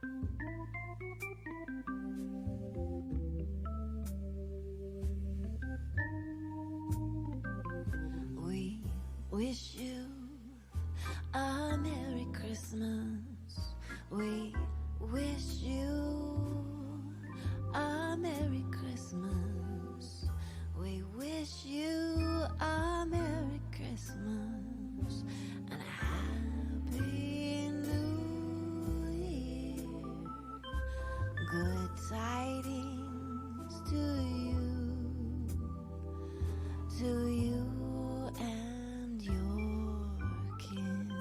We wish you a Merry Christmas. We wish you a Merry Christmas. We wish you a Merry Christmas and a Happy New Year. Good tidings to you and your kin.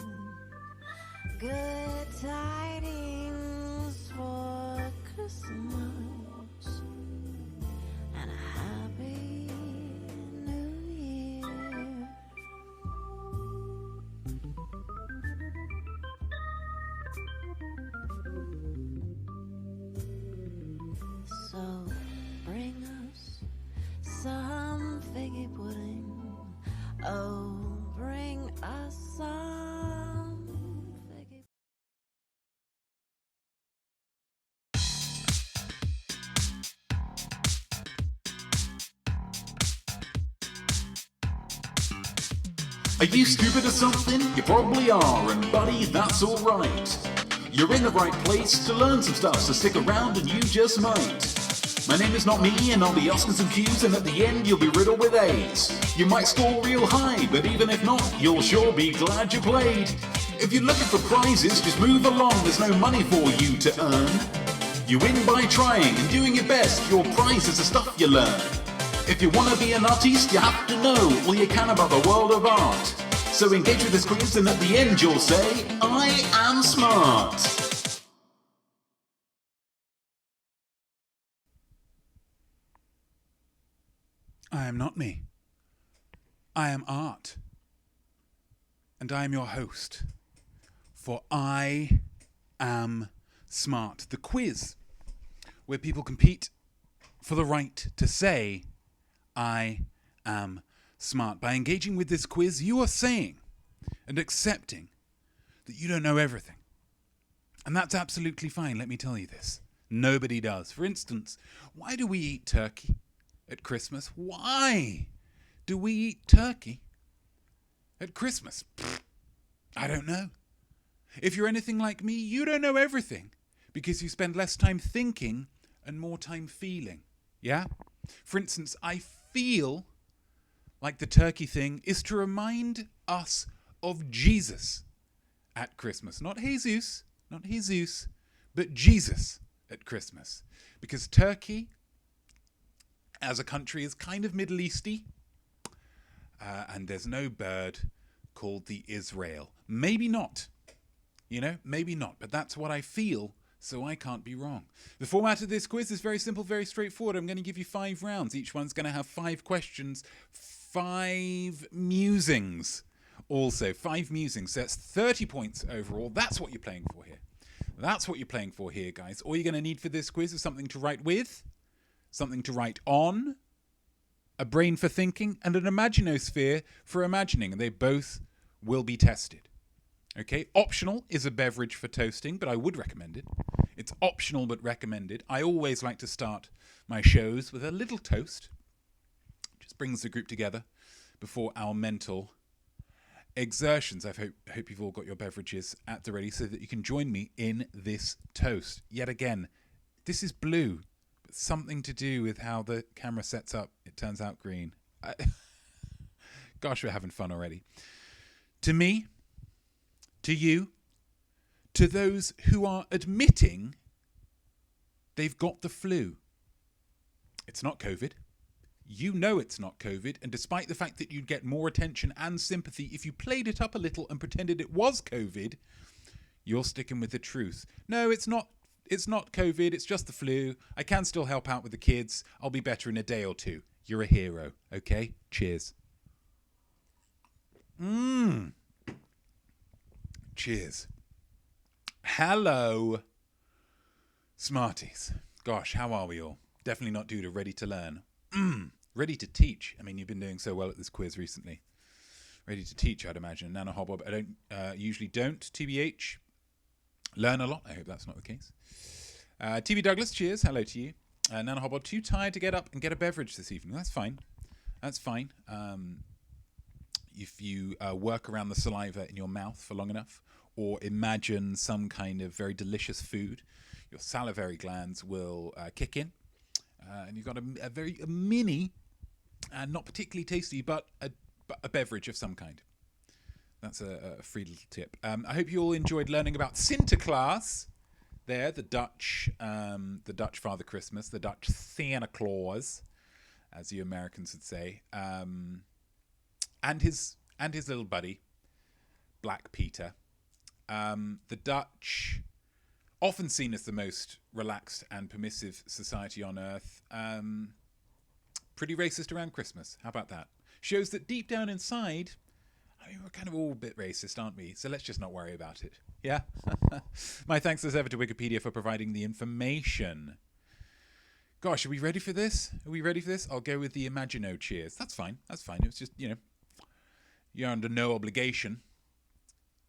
Good tidings for Christmas and a Happy New Year. So bring us some figgy pudding. Oh, bring us some figgy. Are you stupid or something? You probably are, and buddy, that's alright. You're in the right place to learn some stuff, so stick around and you just might. My name is Not Me, and I'll be asking some Q's, and at the end you'll be riddled with A's. You might score real high, but even if not, you'll sure be glad you played. If you're looking for prizes, just move along, there's no money for you to earn. You win by trying and doing your best, your prize is the stuff you learn. If you want to be an artist, you have to know all you can about the world of art. So engage with this quiz, and at the end you'll say, I am smart. I am not me. I am art. And I am your host for I Am Smart, the quiz where people compete for the right to say I am smart. By engaging with this quiz, you are saying and accepting that you don't know everything. And that's absolutely fine, let me tell you this. Nobody does. For instance, why do we eat turkey at Christmas? Why do we eat turkey at Christmas? I don't know. If you're anything like me, you don't know everything because you spend less time thinking and more time feeling. Yeah? For instance, I feel like the turkey thing is to remind us of Jesus at Christmas. Not Jesus, but Jesus at Christmas. Because Turkey, as a country, is kind of Middle Easty. And there's no bird called the Israel. Maybe not. Maybe not. But that's what I feel, so I can't be wrong. The format of this quiz is very simple, very straightforward. I'm going to give you 5 rounds. Each one's going to have 5 questions, 5 musings. Also, 5 musings. So that's 30 points overall. That's what you're playing for here. That's what you're playing for here, guys. All you're going to need for this quiz is something to write with, something to write on, a brain for thinking, and an imaginosphere for imagining. And they both will be tested. Okay? Optional is a beverage for toasting, but I would recommend it. It's optional but recommended. I always like to start my shows with a little toast. Just brings the group together before our mental exertions. I hope you've all got your beverages at the ready so that you can join me in this toast. Yet again, this is blue, but something to do with how the camera sets up. It turns out green. Gosh, we're having fun already. To me, to you, to those who are admitting they've got the flu. It's not COVID. You know it's not COVID, and despite the fact that you'd get more attention and sympathy if you played it up a little and pretended it was COVID, you're sticking with the truth. No, it's not COVID, it's just the flu. I can still help out with the kids. I'll be better in a day or two. You're a hero, okay? Cheers. Cheers. Hello, Smarties. Gosh, how are we all? Definitely not due to ready to learn. Ready to teach. I mean, you've been doing so well at this quiz recently. Ready to teach, I'd imagine. Nana Hobbob, I don't usually don't, TBH. learn a lot. I hope that's not the case. TV Douglas, cheers. Hello to you. Nana Hobbob, too tired to get up and get a beverage this evening. That's fine. That's fine. If you work around the saliva in your mouth for long enough, or imagine some kind of very delicious food, your salivary glands will kick in, and you've got a mini, and not particularly tasty, but a beverage of some kind. That's a free little tip. I hope you all enjoyed learning about Sinterklaas. There, the Dutch Father Christmas, the Dutch Santa Claus, as you Americans would say, and his little buddy, Black Peter. The Dutch, often seen as the most relaxed and permissive society on earth, pretty racist around Christmas. How about that? Shows that deep down inside, I mean, we're kind of all a bit racist, aren't we? So let's just not worry about it. Yeah? My thanks as ever to Wikipedia for providing the information. Gosh, are we ready for this? I'll go with the Imagino cheers. That's fine. It was just, you're under no obligation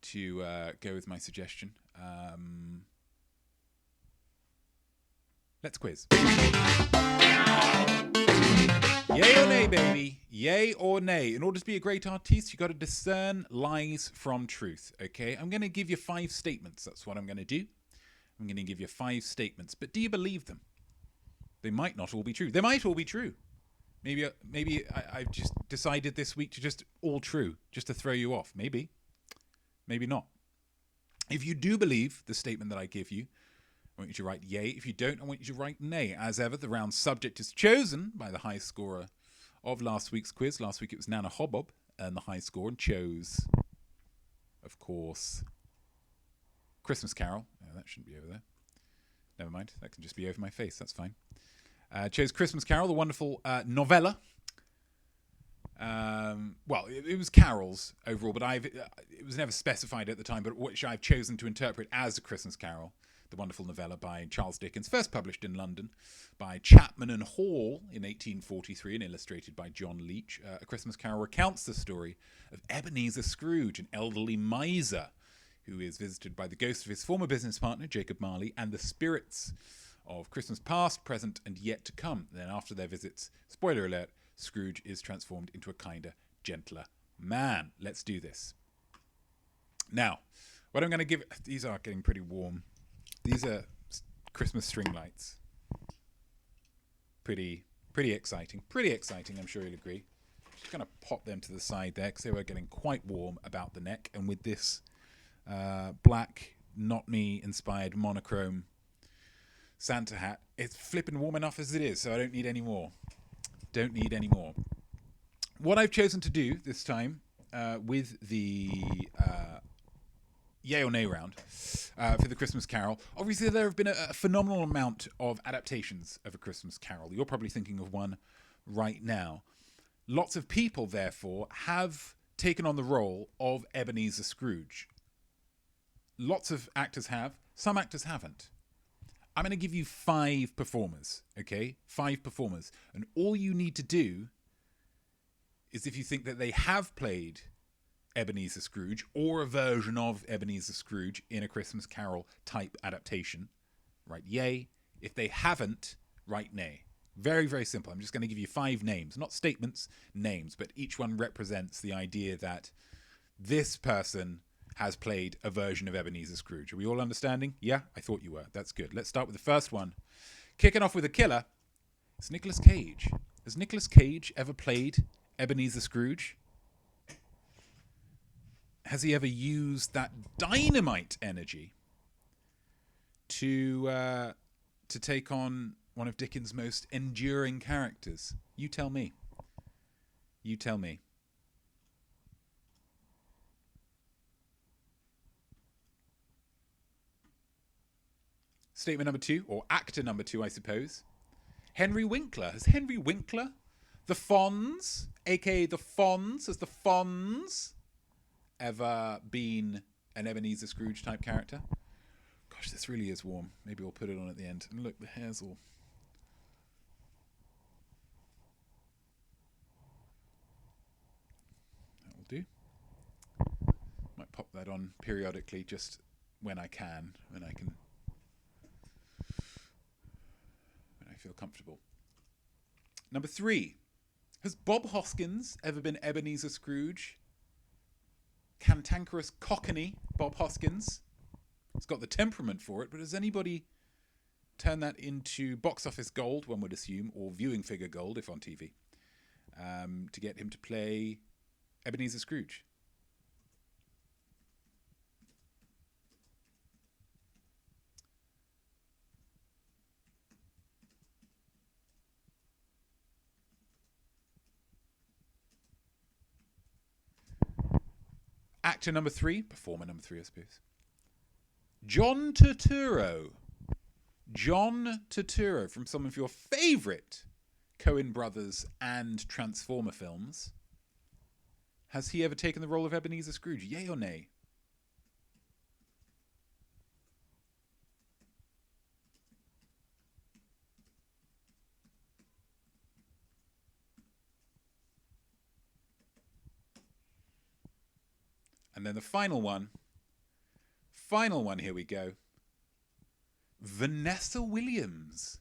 to go with my suggestion. Let's quiz. Yay or nay, baby? Yay or nay? In order to be a great artiste, you got to discern lies from truth, okay? I'm going to give you 5 statements. That's what I'm going to do. I'm going to give you 5 statements. But do you believe them? They might not all be true. They might all be true. Maybe I've just decided this week to just all true, just to throw you off. Maybe not. If you do believe the statement that I give you, I want you to write yay. If you don't, I want you to write nay. As ever, the round subject is chosen by the high scorer of last week's quiz. Last week it was Nana Hobbob, and the high score, and chose, of course, Christmas Carol. Oh, that shouldn't be over there. Never mind. That can just be over my face. That's fine. Chose Christmas Carol, the wonderful novella. Well, it was carols overall, but it was never specified at the time, but which I've chosen to interpret as a Christmas Carol, the wonderful novella by Charles Dickens, first published in London by Chapman and Hall in 1843 and illustrated by John Leech. A Christmas Carol recounts the story of Ebenezer Scrooge, an elderly miser who is visited by the ghost of his former business partner, Jacob Marley, and the spirits of Christmas past, present, and yet to come. Then after their visits, spoiler alert, Scrooge is transformed into a kinder, gentler man. Let's do this. Now, what I'm going to give... These are getting pretty warm. These are Christmas string lights. Pretty exciting. I'm sure you'll agree. Just going to pop them to the side there because they were getting quite warm about the neck. And with this black, not me inspired monochrome Santa hat, it's flipping warm enough as it is, so I don't need any more. What I've chosen to do this time with the yay or nay round for the Christmas Carol, obviously there have been a phenomenal amount of adaptations of A Christmas Carol. You're probably thinking of one right now. Lots of people, therefore, have taken on the role of Ebenezer Scrooge. Lots of actors have, some actors haven't. I'm going to give you 5 performers, okay? 5 performers. And all you need to do is, if you think that they have played Ebenezer Scrooge or a version of Ebenezer Scrooge in A Christmas Carol type adaptation, write yay. If they haven't, write nay. Very, very simple. I'm just going to give you 5 names, not statements, names, but each one represents the idea that this person has played a version of Ebenezer Scrooge. Are we all understanding? Yeah, I thought you were. That's good. Let's start with the first one. Kicking off with a killer, it's Nicolas Cage. Has Nicolas Cage ever played Ebenezer Scrooge? Has he ever used that dynamite energy to take on one of Dickens' most enduring characters? You tell me. Statement number 2, or actor number 2, I suppose. Henry Winkler. Has Henry Winkler, the Fonz, aka the Fonz, has the Fonz ever been an Ebenezer Scrooge type character? Gosh, this really is warm. Maybe we'll put it on at the end. And look, the hair's all... That will do. Might pop that on periodically just when I feel comfortable. Number 3. Has Bob Hoskins ever been Ebenezer Scrooge? Cantankerous Cockney Bob Hoskins. He's got the temperament for it, but has anybody turned that into box office gold, one would assume, or viewing figure gold if on TV, to get him to play Ebenezer Scrooge? Actor number 3, performer number 3, I suppose. John Turturro. John Turturro from some of your favourite Coen Brothers and Transformer films. Has he ever taken the role of Ebenezer Scrooge? Yay or nay? And then the final one. Final one, here we go. Vanessa Williams.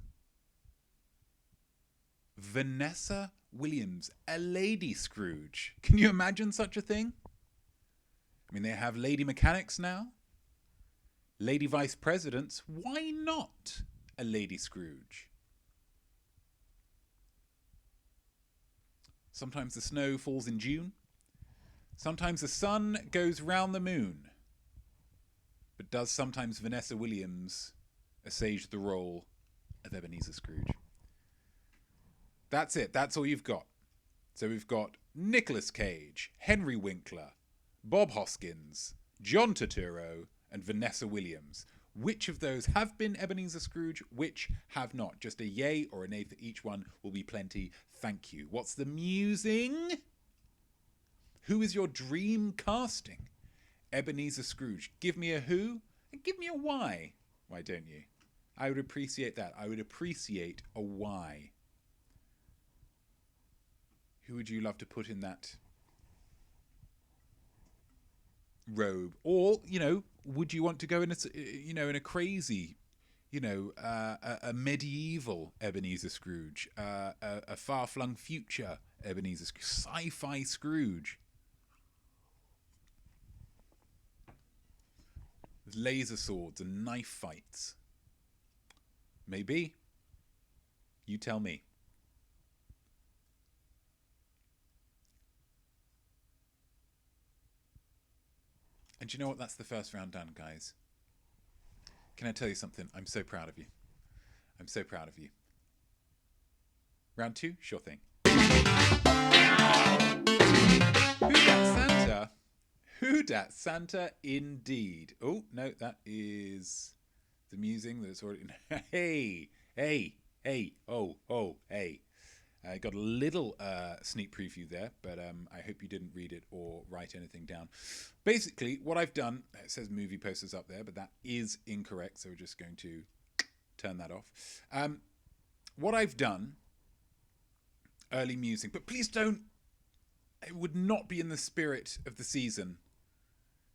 Vanessa Williams, a Lady Scrooge. Can you imagine such a thing? I mean, they have lady mechanics now. Lady vice presidents. Why not a Lady Scrooge? Sometimes the snow falls in June. Sometimes the sun goes round the moon. But does sometimes Vanessa Williams assuage the role of Ebenezer Scrooge? That's it. That's all you've got. So we've got Nicolas Cage, Henry Winkler, Bob Hoskins, John Turturro, and Vanessa Williams. Which of those have been Ebenezer Scrooge? Which have not? Just a yay or a nay for each one will be plenty. Thank you. What's the musing? Who is your dream casting? Ebenezer Scrooge. Give me a who and give me a why. Why don't you? I would appreciate that. I would appreciate a why. Who would you love to put in that robe? Or, would you want to go in a crazy, a medieval Ebenezer Scrooge, a far-flung future Ebenezer Scrooge, sci-fi Scrooge? With laser swords and knife fights. Maybe. You tell me. And do you know what? That's the first round done, guys. Can I tell you something? I'm so proud of you. I'm so proud of you. Round 2? Sure thing. Who dat Santa? Who dat Santa indeed? Oh, no, that is the musing that's already... Hey, hey. I got a little sneak preview there, but I hope you didn't read it or write anything down. Basically, what I've done, it says movie posters up there, but that is incorrect, so we're just going to turn that off. What I've done, early musing, but please don't, it would not be in the spirit of the season,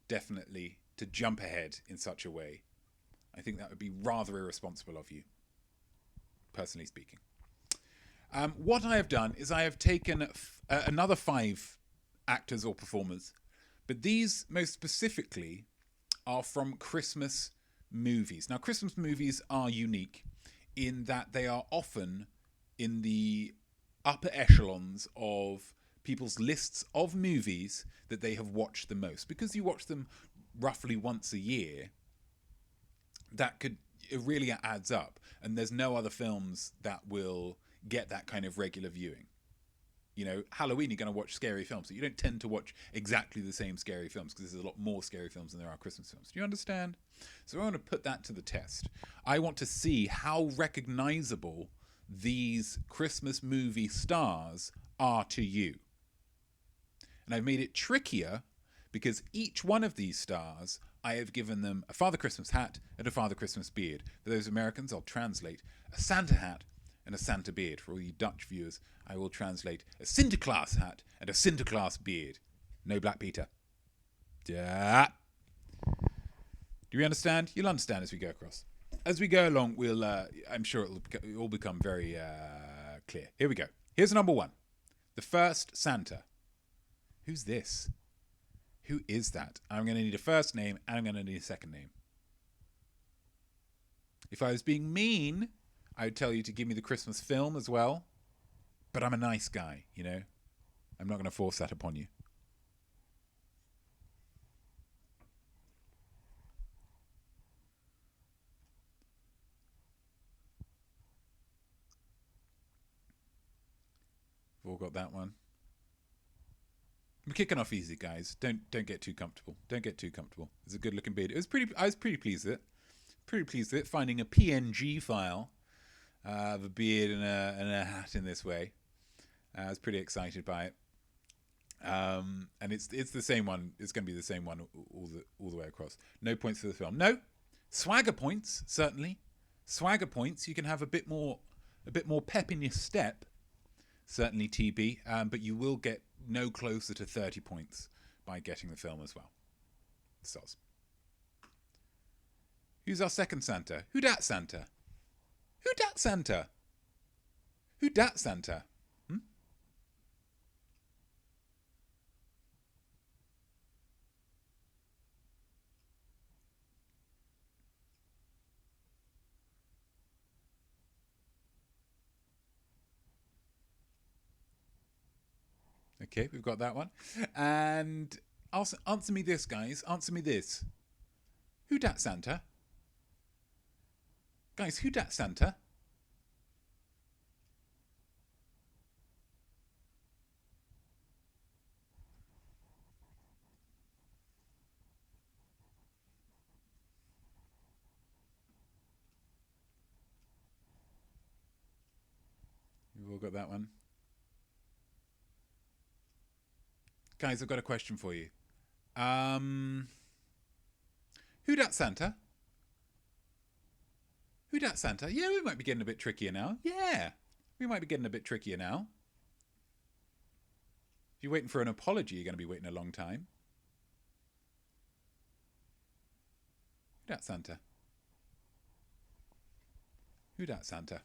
definitely, to jump ahead in such a way. I think that would be rather irresponsible of you, personally speaking. What I have done is I have taken another 5 actors or performers, but these most specifically are from Christmas movies. Now, Christmas movies are unique in that they are often in the upper echelons of people's lists of movies that they have watched the most. Because you watch them roughly once a year, it really adds up. And there's no other films that will get that kind of regular viewing. Halloween, you're going to watch scary films, so you don't tend to watch exactly the same scary films because there's a lot more scary films than there are Christmas films. Do you understand? So I want to put that to the test. I want to see how recognizable these Christmas movie stars are to you. And I've made it trickier because each one of these stars, I have given them a Father Christmas hat and a Father Christmas beard. For those Americans, I'll translate a Santa hat and a Santa beard. For all you Dutch viewers, I will translate a Sinterklaas hat and a Sinterklaas beard. No Black Peter. Yeah. Do we understand? You'll understand as we go across. As we go along, we'll. I'm sure it'll all become very clear. Here we go. Here's number 1. The first Santa. Who's this? Who is that? I'm going to need a first name and I'm going to need a second name. If I was being mean, I would tell you to give me the Christmas film as well. But I'm a nice guy, you know. I'm not going to force that upon you. We've all got that one. I'm kicking off easy, guys. Don't get too comfortable. Don't get too comfortable. It's a good looking beard. I was pretty pleased with it. Pretty pleased with it. Finding a PNG file of a beard and a hat in this way. I was pretty excited by it. And it's the same one. It's going to be the same one all the way across. No points for the film. No swagger points, certainly. Swagger points. You can have a bit more pep in your step. Certainly, TB, but you will get no closer to 30 points by getting the film as well. Soz. Who's our second Santa? Who dat Santa? Who dat Santa? Who dat Santa? Okay, we've got that one. And also, answer me this, guys. Answer me this. Who dat Santa? Guys, who dat Santa? We've all got that one. Guys, I've got a question for you. Who dat Santa? Who dat Santa? Yeah, we might be getting a bit trickier now. Yeah, we might be getting a bit trickier now. If you're waiting for an apology, you're going to be waiting a long time. Who dat Santa? Who dat Santa?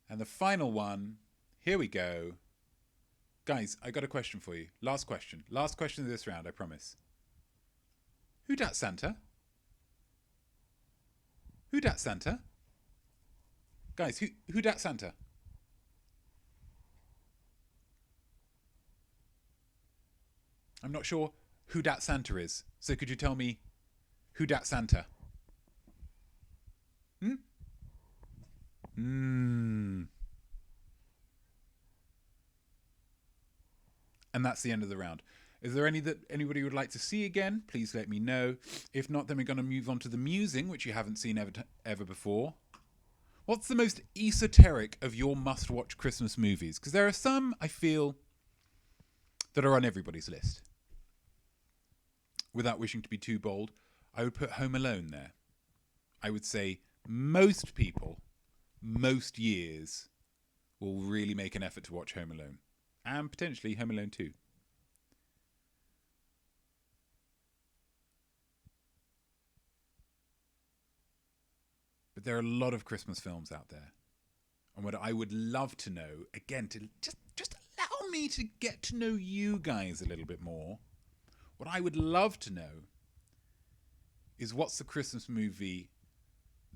And the final one, here we go. Guys, I got a question for you. Last question. Last question of this round, I promise. Who dat Santa? Who dat Santa? Guys, who dat Santa? I'm not sure who dat Santa is. So could you tell me who dat Santa? And that's the end of the round. Is there any that anybody would like to see again? Please let me know. If not, then we're going to move on to the musing, which you haven't seen ever before. What's the most esoteric of your must-watch Christmas movies? Because there are some, I feel, that are on everybody's list. Without wishing to be too bold, I would put Home Alone there. I would say most people, most years, will really make an effort to watch Home Alone. And potentially Home Alone 2. But there are a lot of Christmas films out there. And what I would love to know, again, to just allow me to get to know you guys a little bit more. What I would love to know is what's the Christmas movie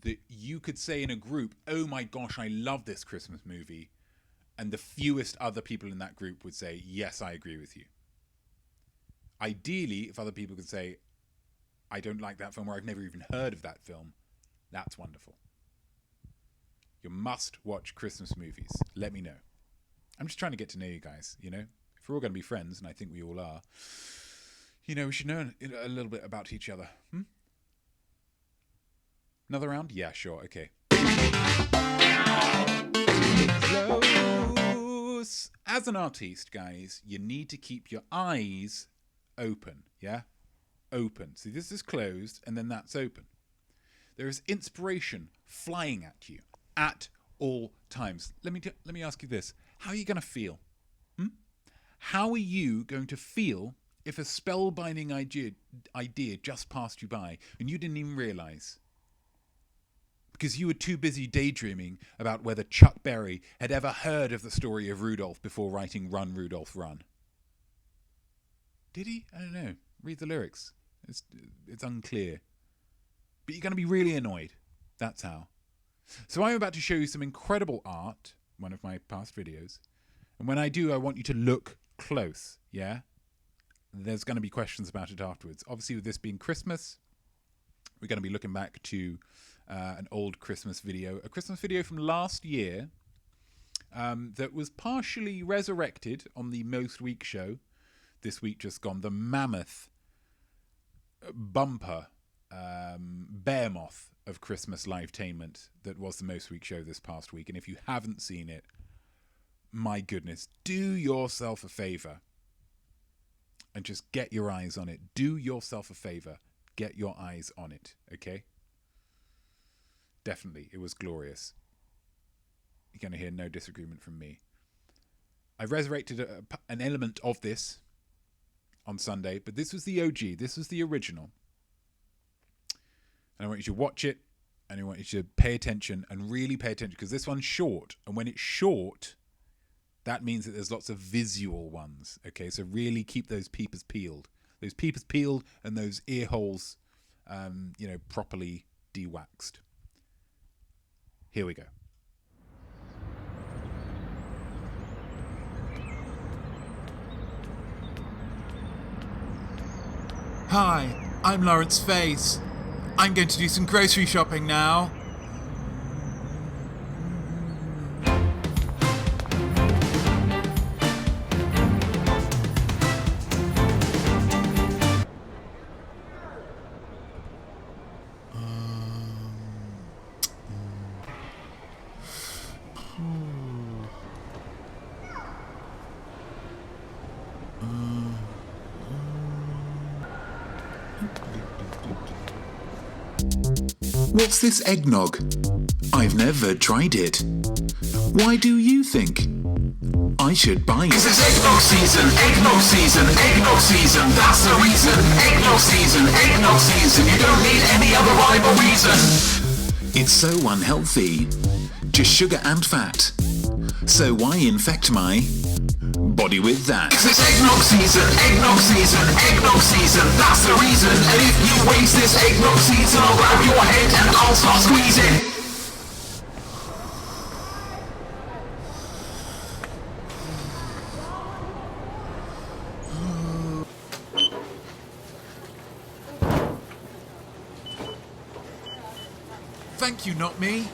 that you could say in a group, oh my gosh, I love this Christmas movie. And the fewest other people in that group would say, yes, I agree with you. Ideally, if other people could say, I don't like that film, or I've never even heard of that film, that's wonderful. You must watch Christmas movies. Let me know. I'm just trying to get to know you guys, you know? If we're all going to be friends, and I think we all are, you know, we should know a little bit about each other. Another round? Yeah, sure, okay. Close. As an artiste, guys, you need to keep your eyes open, yeah? Open. See, this is closed, and then that's open. There is inspiration flying at you at all times. Let me ask you this. How are you going to feel? How are you going to feel if a spellbinding idea just passed you by and you didn't even realize? Because you were too busy daydreaming about whether Chuck Berry had ever heard of the story of Rudolph before writing Run, Rudolph, Run. Did he? I don't know. Read the lyrics. It's unclear. But you're going to be really annoyed. That's how. So I'm about to show you some incredible art, one of my past videos. And when I do, I want you to look close, yeah? There's going to be questions about it afterwards. Obviously, with this being Christmas, we're going to be looking back to an old Christmas video, a Christmas video from last year that was partially resurrected on the Most Week show, this week just gone, the mammoth bumper behemoth of Christmas livetainment that was the Most Week show this past week. And if you haven't seen it, my goodness, do yourself a favor and just get your eyes on it. Do yourself a favor. Get your eyes on it, okay? Definitely, it was glorious. You're going to hear no disagreement from me. I've resurrected an element of this on Sunday, but this was the OG. This was the original. And I want you to watch it, and I want you to pay attention, and really pay attention, because this one's short. And when it's short, that means that there's lots of visual ones. Okay, so really keep those peepers peeled. Those peepers peeled and those ear holes, properly de-waxed. Here we go. Hi, I'm Lawrence Face. I'm going to do some grocery shopping now. What's this eggnog? I've never tried it. Why do you think I should buy it? 'Cause it's eggnog season, eggnog season, eggnog season. That's the reason. Eggnog season, eggnog season. You don't need any other rhyme or reason. It's so unhealthy. Just sugar and fat. So why infect my body with that? 'Cause it's eggnog season, eggnog season, eggnog season. That's the reason. And if you waste this eggnog season, I'll grab your head and I'll start squeezing. Thank you, not me.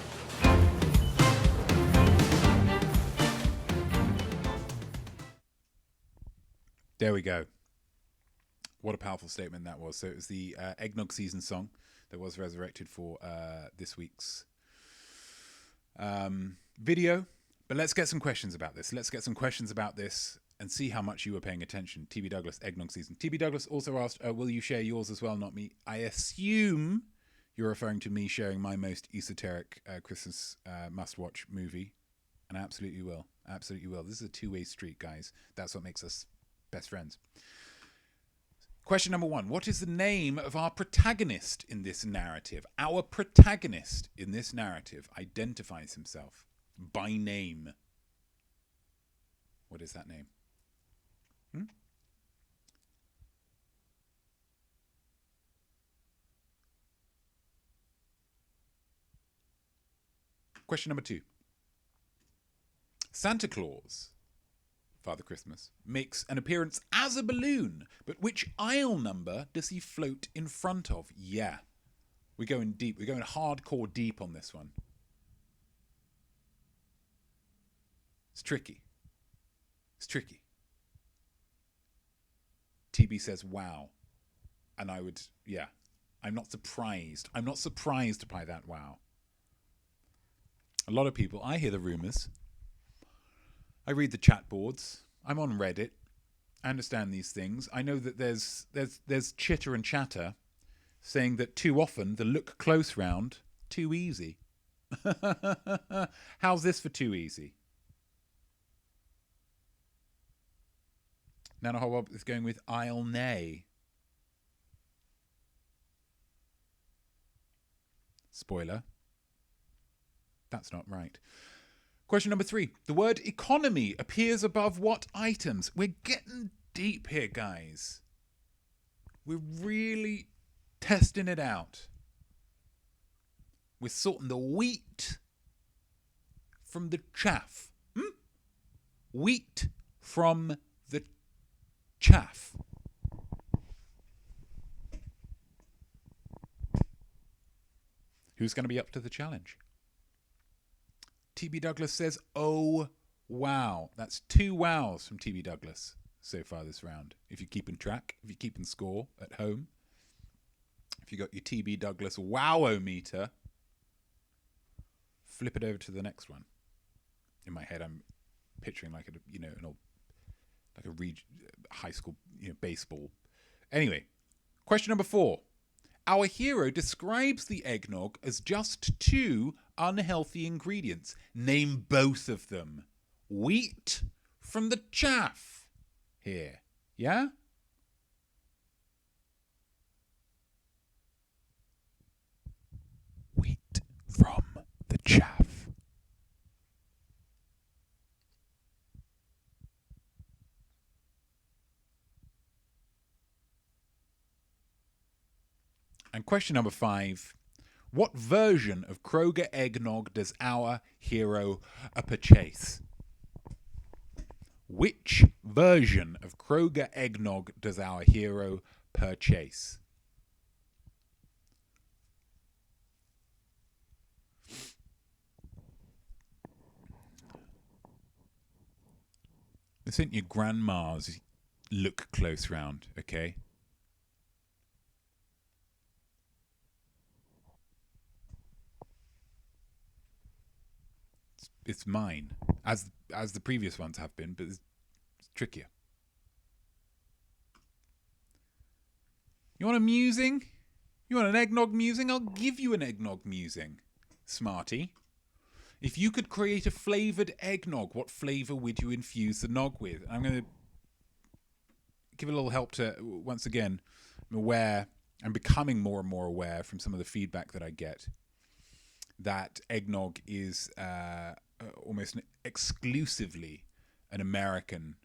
There we go. What a powerful statement that was. So it was the eggnog season song that was resurrected for this week's video. But let's get some questions about this. Let's get some questions about this and see how much you were paying attention. TB Douglas, eggnog season. TB Douglas also asked, will you share yours as well, not me? I assume you're referring to me sharing my most esoteric Christmas must-watch movie. And I absolutely will. Absolutely will. This is a two-way street, guys. That's what makes us best friends. Question number 1. What is the name of our protagonist in this narrative? Our protagonist in this narrative identifies himself by name. What is that name? Question number 2. Santa Claus, Father Christmas, makes an appearance as a balloon, but which aisle number does he float in front of? Yeah, we're going deep. We're going hardcore deep on this one. It's tricky. It's tricky. TB says, wow. And I would, yeah, I'm not surprised. I'm not surprised by that wow. A lot of people, I hear the rumors. I read the chat boards. I'm on Reddit. I understand these things. I know that there's chitter and chatter saying that too often the look close round, too easy. How's this for too easy? Nana Hobob is going with I'll nay. Spoiler. That's not right. Question number 3. The word economy appears above what items? We're getting deep here, guys. We're really testing it out. We're sorting the wheat from the chaff. Wheat from the chaff. Who's going to be up to the challenge? TB Douglas says, oh, wow. That's 2 wows from TB Douglas so far this round. If you're keeping track, if you're keeping score at home, if you got your TB Douglas wow-o-meter, flip it over to the next one. In my head, I'm picturing like a high school, baseball. Anyway, question number 4. Our hero describes the eggnog as just 2 unhealthy ingredients. Name both of them. Wheat from the chaff. Here, yeah? Wheat from the chaff. And question number 5. What version of Kroger eggnog does our hero purchase? Which version of Kroger eggnog does our hero purchase? This ain't your grandma's look close round, okay? It's mine, as the previous ones have been, but it's trickier. You want a musing? You want an eggnog musing? I'll give you an eggnog musing, smarty. If you could create a flavoured eggnog, what flavour would you infuse the nog with? I'm going to give a little help to, once again, I'm becoming more and more aware from some of the feedback that I get that eggnog is almost exclusively an American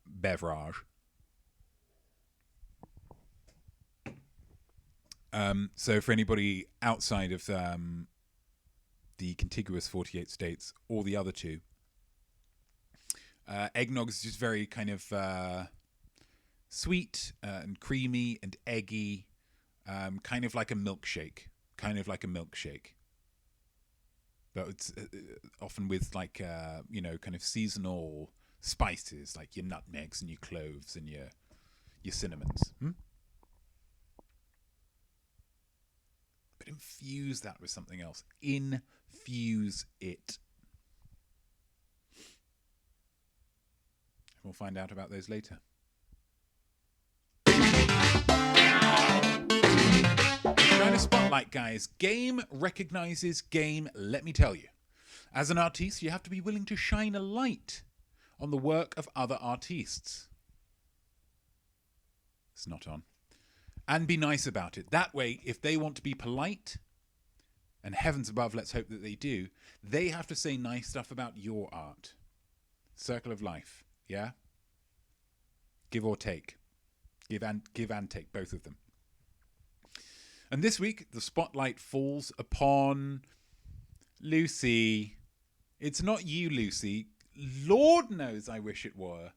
beverage. So for anybody outside of the contiguous 48 states or the other 2, eggnog is just very kind of sweet and creamy and eggy, kind of like a milkshake. But it's often with like, kind of seasonal spices, like your nutmegs and your cloves and your cinnamons. But infuse that with something else. Infuse it. We'll find out about those later. China Spotlight, guys. Game recognizes game, let me tell you. As an artiste, you have to be willing to shine a light on the work of other artists. It's not on. And be nice about it. That way, if they want to be polite, and heavens above, let's hope that they do, they have to say nice stuff about your art. Circle of life, yeah? Give or take. Give and take, both of them. And this week, the spotlight falls upon Lucy. It's not you, Lucy. Lord knows I wish it were.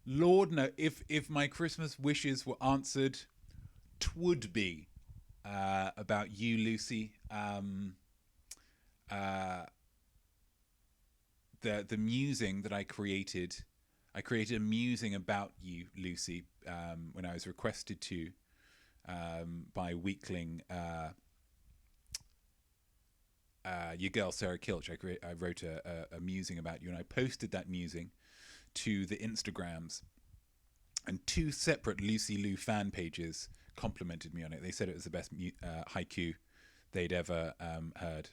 Lord knows, if my Christmas wishes were answered, 'twould be about you, Lucy. The musing that I created a musing about you, Lucy, when I was requested to. By weakling your girl Sarah Kilch. I wrote a musing about you, and I posted that musing to the Instagrams, and 2 separate Lucy Lou fan pages complimented me on it. They said it was the best haiku they'd ever heard.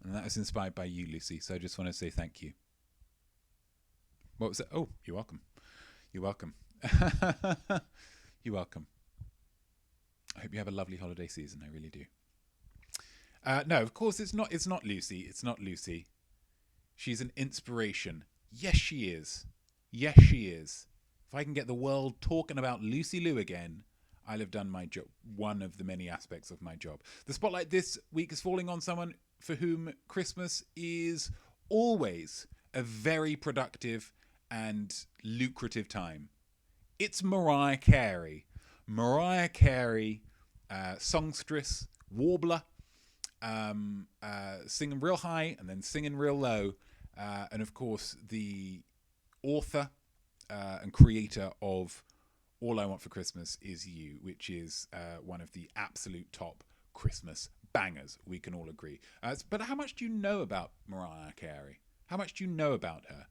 And that was inspired by you, Lucy. So I just want to say thank you. What was it? Oh, you're welcome. You're welcome. You're welcome. I hope you have a lovely holiday season. I really do. No, of course it's not. It's not Lucy. It's not Lucy. She's an inspiration. Yes, she is. Yes, she is. If I can get the world talking about Lucy Liu again, I'll have done my job. One of the many aspects of my job. The spotlight this week is falling on someone for whom Christmas is always a very productive and lucrative time. It's Mariah Carey. Mariah Carey, songstress, warbler, singing real high and then singing real low. And of course, the author and creator of All I Want for Christmas Is You, which is one of the absolute top Christmas bangers, we can all agree. But how much do you know about Mariah Carey? How much do you know about her?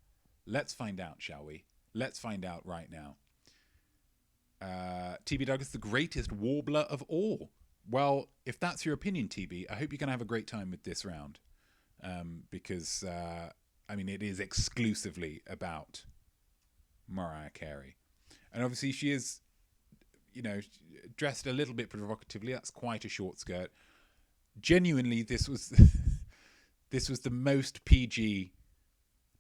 Let's find out, shall we? Let's find out right now. TB Douglas, the greatest warbler of all. Well, if that's your opinion, TB, I hope you're going to have a great time with this round. Because, it is exclusively about Mariah Carey. And obviously she is, dressed a little bit provocatively. That's quite a short skirt. Genuinely, this was the most PG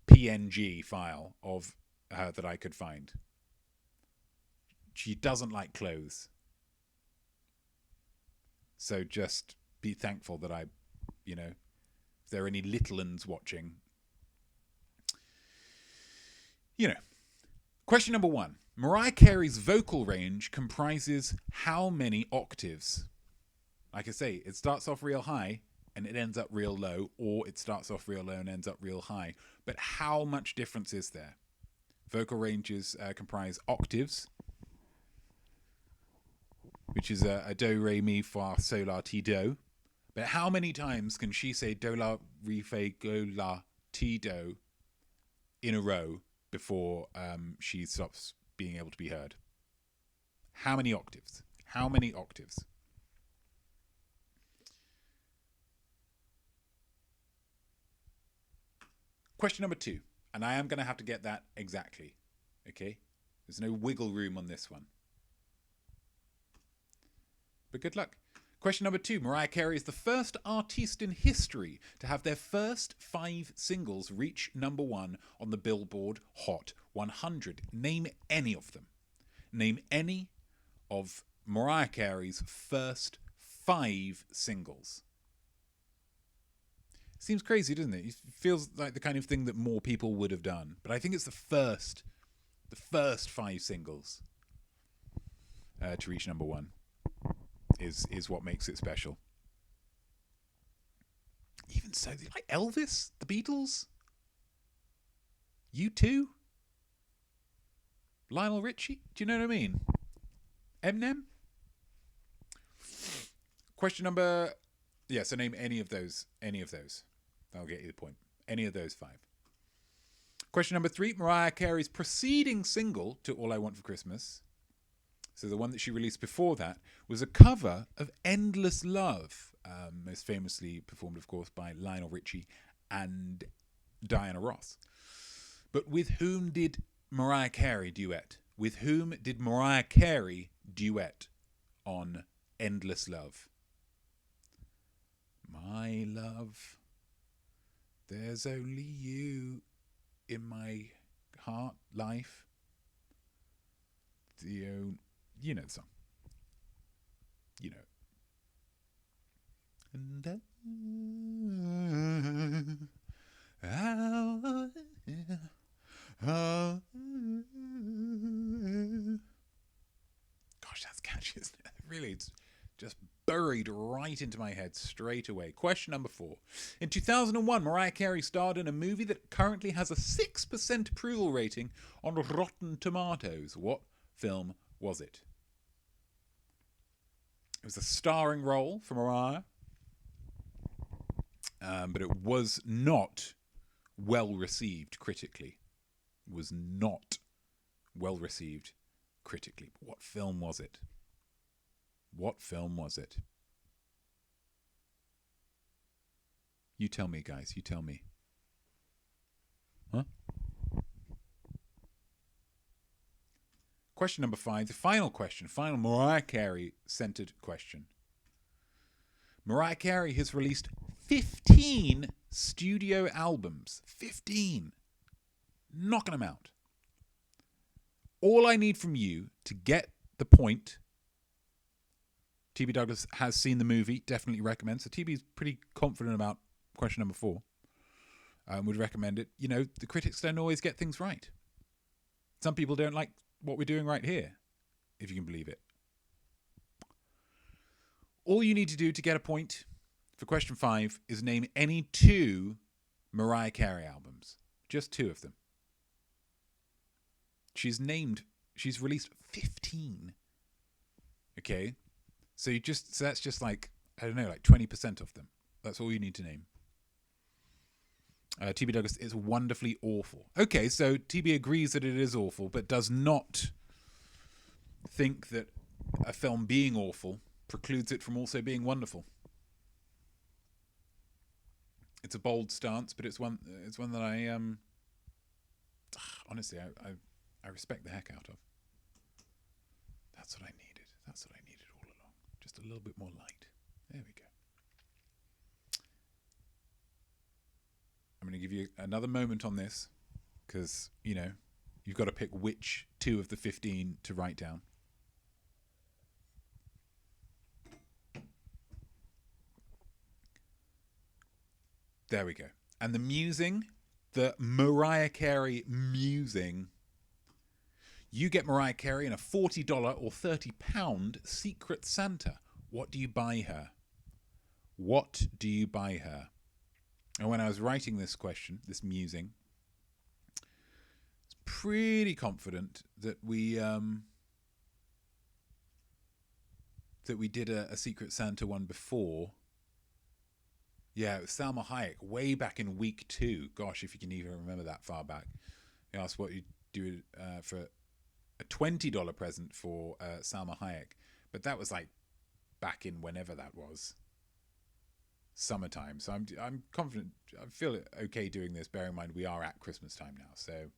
PNG file of her that I could find. She doesn't like clothes. So just be thankful that if there are any little uns watching. Question number 1. Mariah Carey's vocal range comprises how many octaves? Like I say, it starts off real high and it ends up real low, or it starts off real low and ends up real high. But how much difference is there? Vocal ranges comprise octaves, which is a do, re, mi, fa, sol, la, ti, do. But how many times can she say do, la, re, fa, go, la, ti, do in a row before she stops being able to be heard? How many octaves? How many octaves? Question number 2, and I am going to have to get that exactly, okay? There's no wiggle room on this one. But good luck. Question number 2, Mariah Carey is the first artiste in history to have their first 5 singles reach number 1 on the Billboard Hot 100. Name any of them. Name any of Mariah Carey's first 5 singles. Seems crazy, doesn't it? It feels like the kind of thing that more people would have done. But I think it's the first 5 singles to reach number 1 is what makes it special. Even so, like Elvis, the Beatles, U2, Lionel Richie. Do you know what I mean? Eminem. Question number... Yeah, so name any of those. That'll get you the point. Any of those 5. Question number 3. Mariah Carey's preceding single to All I Want for Christmas, so the one that she released before that, was a cover of Endless Love, most famously performed, of course, by Lionel Richie and Diana Ross. But with whom did Mariah Carey duet? With whom did Mariah Carey duet on Endless Love? My love, there's only you in my heart, life. You know the song. You know it. Gosh, that's catchy, isn't it? Really, it's just buried right into my head straight away. Question number 4. In 2001, Mariah Carey starred in a movie that currently has a 6% approval rating on Rotten Tomatoes. What film was it? It was a starring role for Mariah, but it was not well received critically. It was not well received critically. But what film was it? What film was it? You tell me, guys. You tell me. Huh? Question number 5, the final question, final Mariah Carey-centered question. Mariah Carey has released 15 studio albums. 15. Knocking them out. All I need from you to get the point. TB Douglas has seen the movie, definitely recommends. So TB's pretty confident about question number 4. Would recommend it. You know, the critics don't always get things right. Some people don't like what we're doing right here, if you can believe it. All you need to do to get a point for question 5 is name any 2 Mariah Carey albums. Just 2 of them. She's released 15. Okay? So that's just like, I don't know, like 20% of them. That's all you need to name. TB Douglas is wonderfully awful. Okay, so TB agrees that it is awful, but does not think that a film being awful precludes it from also being wonderful. It's a bold stance, but it's one that I honestly I respect the heck out of. That's what I needed. That's what I needed all along. Just a little bit more light. There we go. I'm going to give you another moment on this because, you know, you've got to pick which 2 of the 15 to write down. There we go. And the musing, the Mariah Carey musing, you get Mariah Carey in a $40 or £30 Secret Santa. What do you buy her? What do you buy her? And when I was writing this question, this musing, I was pretty confident that we did a Secret Santa one before. Yeah, it was Salma Hayek way back in week 2. Gosh, if you can even remember that far back. He asked what you'd do for a $20 present for Salma Hayek. But that was like back in whenever that was. Summertime. So I'm confident. I feel okay doing this, bearing in mind we are at Christmas time now. So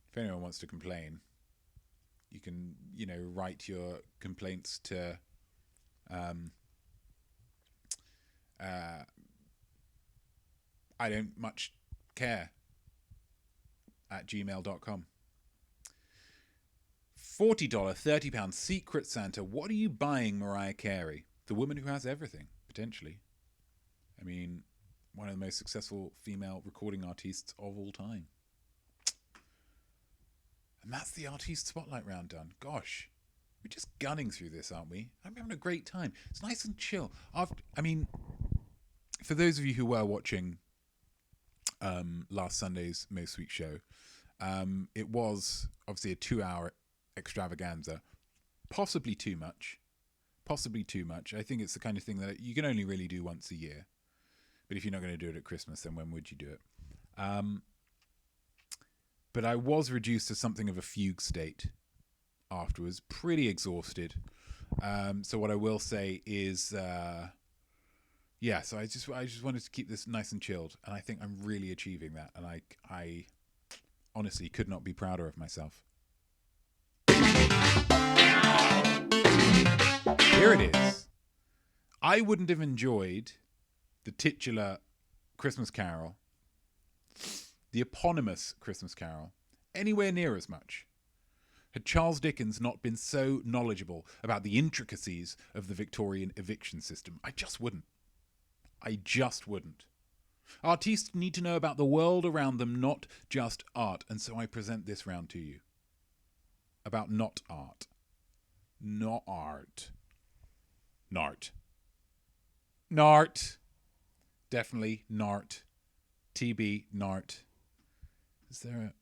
if anyone wants to complain, you can, you know, write your complaints to I don't much care at gmail.com. $40, £30 Secret Santa. What are you buying Mariah Carey? The woman who has everything, potentially. I mean, one of the most successful female recording artists of all time. And that's the Artiste Spotlight round done. Gosh, we're just gunning through this, aren't we? I'm having a great time. It's nice and chill. For those of you who were watching last Sunday's Most Week show, it was obviously a 2-hour extravaganza. Possibly too much. I think it's the kind of thing that you can only really do once a year. But if you're not going to do it at Christmas, then when would you do it? But I was reduced to something of a fugue state afterwards, pretty exhausted. So what I will say is, so I just wanted to keep this nice and chilled, and I think I'm really achieving that, and I honestly could not be prouder of myself. Here it is. I wouldn't have enjoyed the titular Christmas Carol, the eponymous Christmas Carol, anywhere near as much had Charles Dickens not been so knowledgeable about the intricacies of the Victorian eviction system. I just wouldn't. Artists need to know about the world around them, not just art. And so I present this round to you. About not art. Not art. Nart. Nart. Definitely Nart. TB Nart. Is there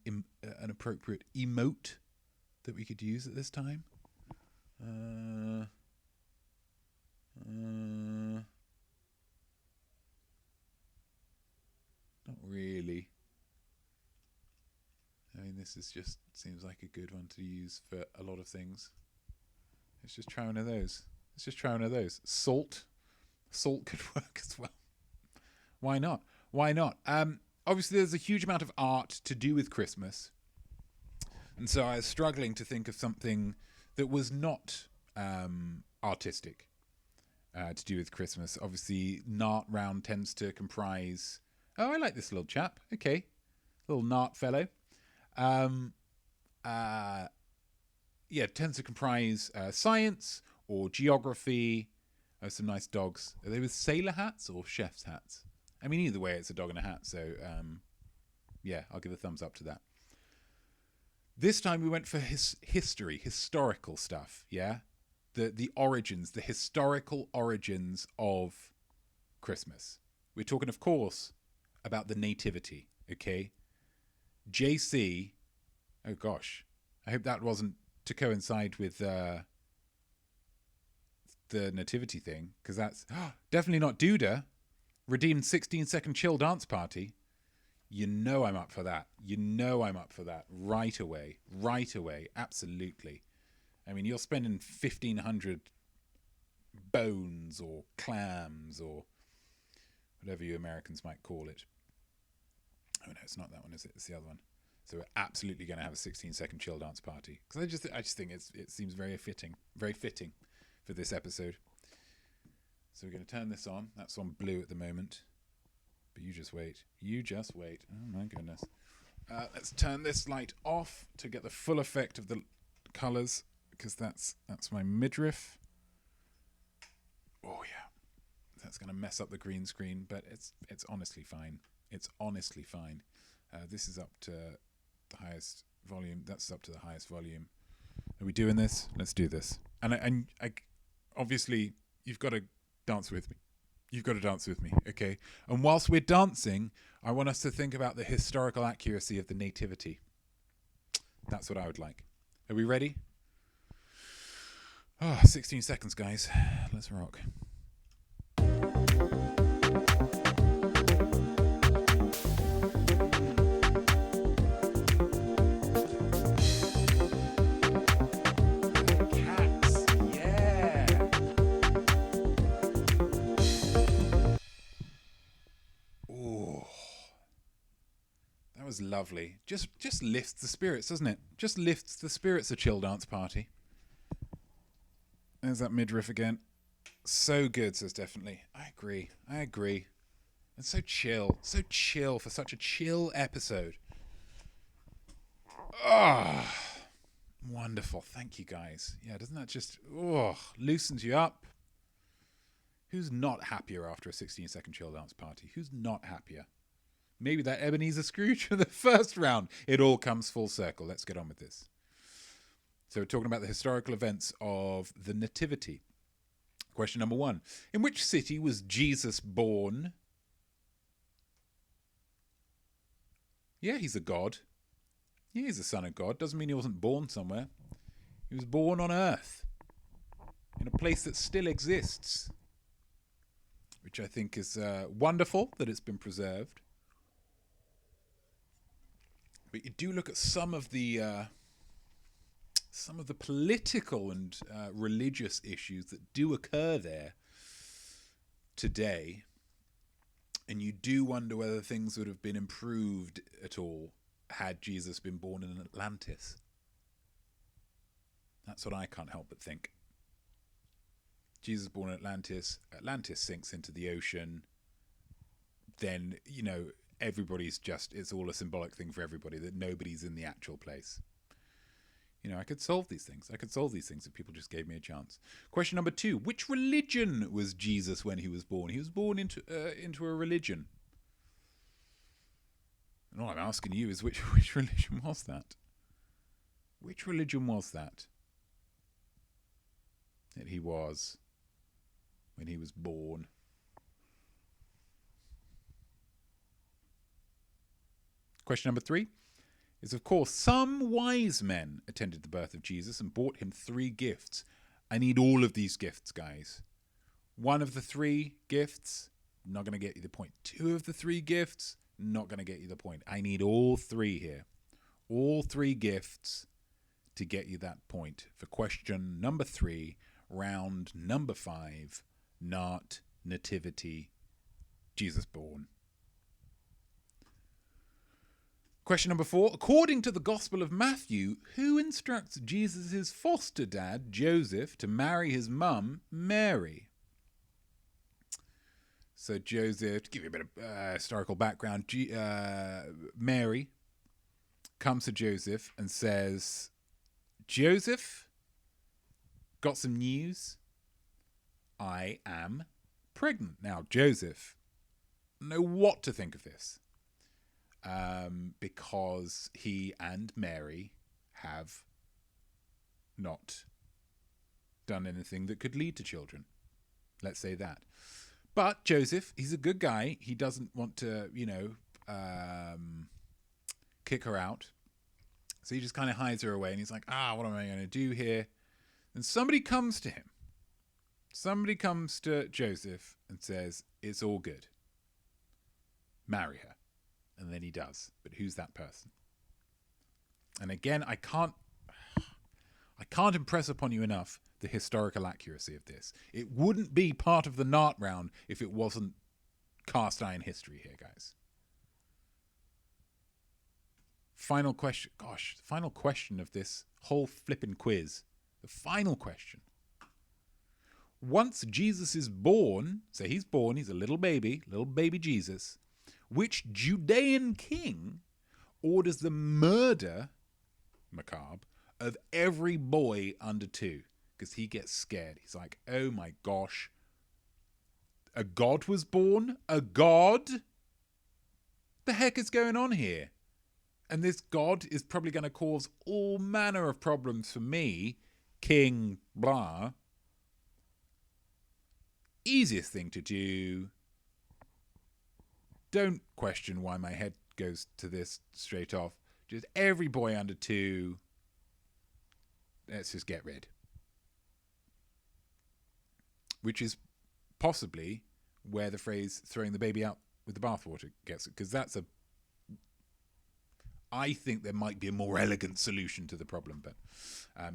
an appropriate emote that we could use at this time? Not really. I mean, this is just seems like a good one to use for a lot of things. Let's just try one of those. Salt. Salt could work as well. Why not? Why not? Obviously, there's a huge amount of art to do with Christmas. And so I was struggling to think of something that was not artistic to do with Christmas. Obviously, Nart round tends to comprise... Oh, I like this little chap. Okay. Little Nart fellow. It tends to comprise science or geography. Oh, some nice dogs. Are they with sailor hats or chef's hats? I mean, either way, it's a dog in a hat. So, I'll give a thumbs up to that. This time we went for historical stuff, yeah? The origins, the historical origins of Christmas. We're talking, of course, about the nativity, okay? JC, oh gosh, I hope that wasn't to coincide with the nativity thing, because that's definitely not Duda. Redeemed 16-second chill dance party. You know I'm up for that. Right away. Absolutely. I mean, you're spending 1,500 bones or clams or whatever you Americans might call it. Oh no, it's not that one, is it? It's the other one. So we're absolutely going to have a 16-second chill dance party, because I just think it seems very fitting for this episode. So we're going to turn this on. That's on blue at the moment. But you just wait. Oh my goodness. Let's turn this light off to get the full effect of the colours, because that's my midriff. Oh yeah. That's going to mess up the green screen, but it's honestly fine. This is up to the highest volume. That's up to the highest volume. Are we doing this? Let's do this. And I obviously, you've got to dance with me. Okay? And whilst we're dancing, I want us to think about the historical accuracy of the nativity. That's what I would like. Are we ready? 16 seconds, guys. Let's rock. Lovely. Just lifts the spirits, doesn't it? Just lifts the spirits, a chill dance party. There's that midriff again. So good, says definitely. I agree. And so chill for such a chill episode. Wonderful. Thank you, guys. Yeah, doesn't that just loosens you up? Who's not happier after a 16-second chill dance party? Who's not happier? Maybe that Ebenezer Scrooge for the first round. It all comes full circle. Let's get on with this. So we're talking about the historical events of the Nativity. Question number 1. In which city was Jesus born? Yeah, he's a god. Yeah, he's the son of God. Doesn't mean he wasn't born somewhere. He was born on earth. In a place that still exists. Which I think is wonderful that it's been preserved. But you do look at some of the political and religious issues that do occur there today, and you do wonder whether things would have been improved at all had Jesus been born in Atlantis. That's what I can't help but think. Jesus born in Atlantis. Atlantis sinks into the ocean. Then, everybody's it's all a symbolic thing for everybody, that nobody's in the actual place. I could solve these things. If people just gave me a chance. Question number 2. Which religion was Jesus when he was born? He was born into a religion. And all I'm asking you is which religion was that? Which religion was that he was when he was born? Question number 3 is, of course, some wise men attended the birth of Jesus and brought him 3 gifts. I need all of these gifts, guys. 1 of the 3 gifts, not going to get you the point. 2 of the 3 gifts, not going to get you the point. I need all 3 here. All 3 gifts to get you that point for question number 3, round number 5, Nart nativity, Jesus born. Question number 4. According to the Gospel of Matthew, who instructs Jesus' foster dad, Joseph, to marry his mum, Mary? So Joseph, to give you a bit of historical background, Mary comes to Joseph and says, Joseph, got some news. I am pregnant. Now, Joseph, know what to think of this. Because he and Mary have not done anything that could lead to children. Let's say that. But Joseph, he's a good guy. He doesn't want to, kick her out. So he just kind of hides her away. And he's like, what am I going to do here? And somebody comes to him. Somebody comes to Joseph and says, it's all good. Marry her. And then he does. But who's that person? And again, I can't impress upon you enough the historical accuracy of this. It wouldn't be part of the NART round if it wasn't cast iron history here, guys. Final question. Gosh, the final question of this whole flippin' quiz. The final question. Once Jesus is born, so he's born, he's a little baby Jesus, which Judean king orders the murder, macabre, of every boy under 2? Because he gets scared. He's like, oh my gosh, a god was born? A god? The heck is going on here? And this god is probably going to cause all manner of problems for me, king blah. Easiest thing to do. Don't question why my head goes to this straight off. Just every boy under 2, let's just get rid. Which is possibly where the phrase throwing the baby out with the bathwater gets it. Because I think there might be a more elegant solution to the problem, but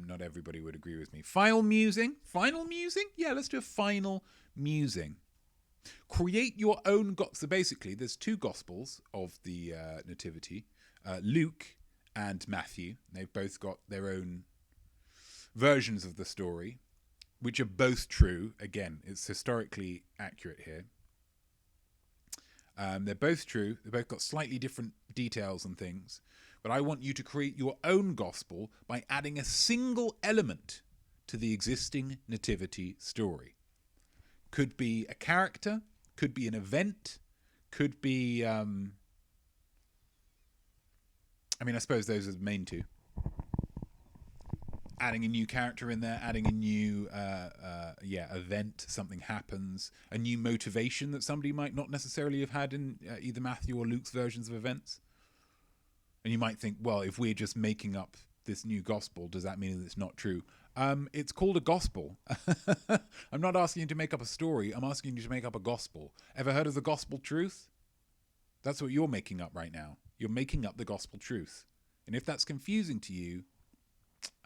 not everybody would agree with me. Final musing? Yeah, let's do a final musing. Create your own so basically there's 2 gospels of the nativity, Luke and Matthew. They've both got their own versions of the story, which are both true. Again, it's historically accurate here. They're both true. They've both got slightly different details and things, but I want you to create your own gospel by adding a single element to the existing nativity story. Could be a character, could be an event, could be, I suppose those are the main 2. Adding a new character in there, adding a new, event, something happens, a new motivation that somebody might not necessarily have had in either Matthew or Luke's versions of events. And you might think, well, if we're just making up this new gospel, does that mean that it's not true? It's called a gospel. I'm not asking you to make up a story. I'm asking you to make up a gospel. Ever heard of the gospel truth? That's what you're making up right now. You're making up the gospel truth. And if that's confusing to you,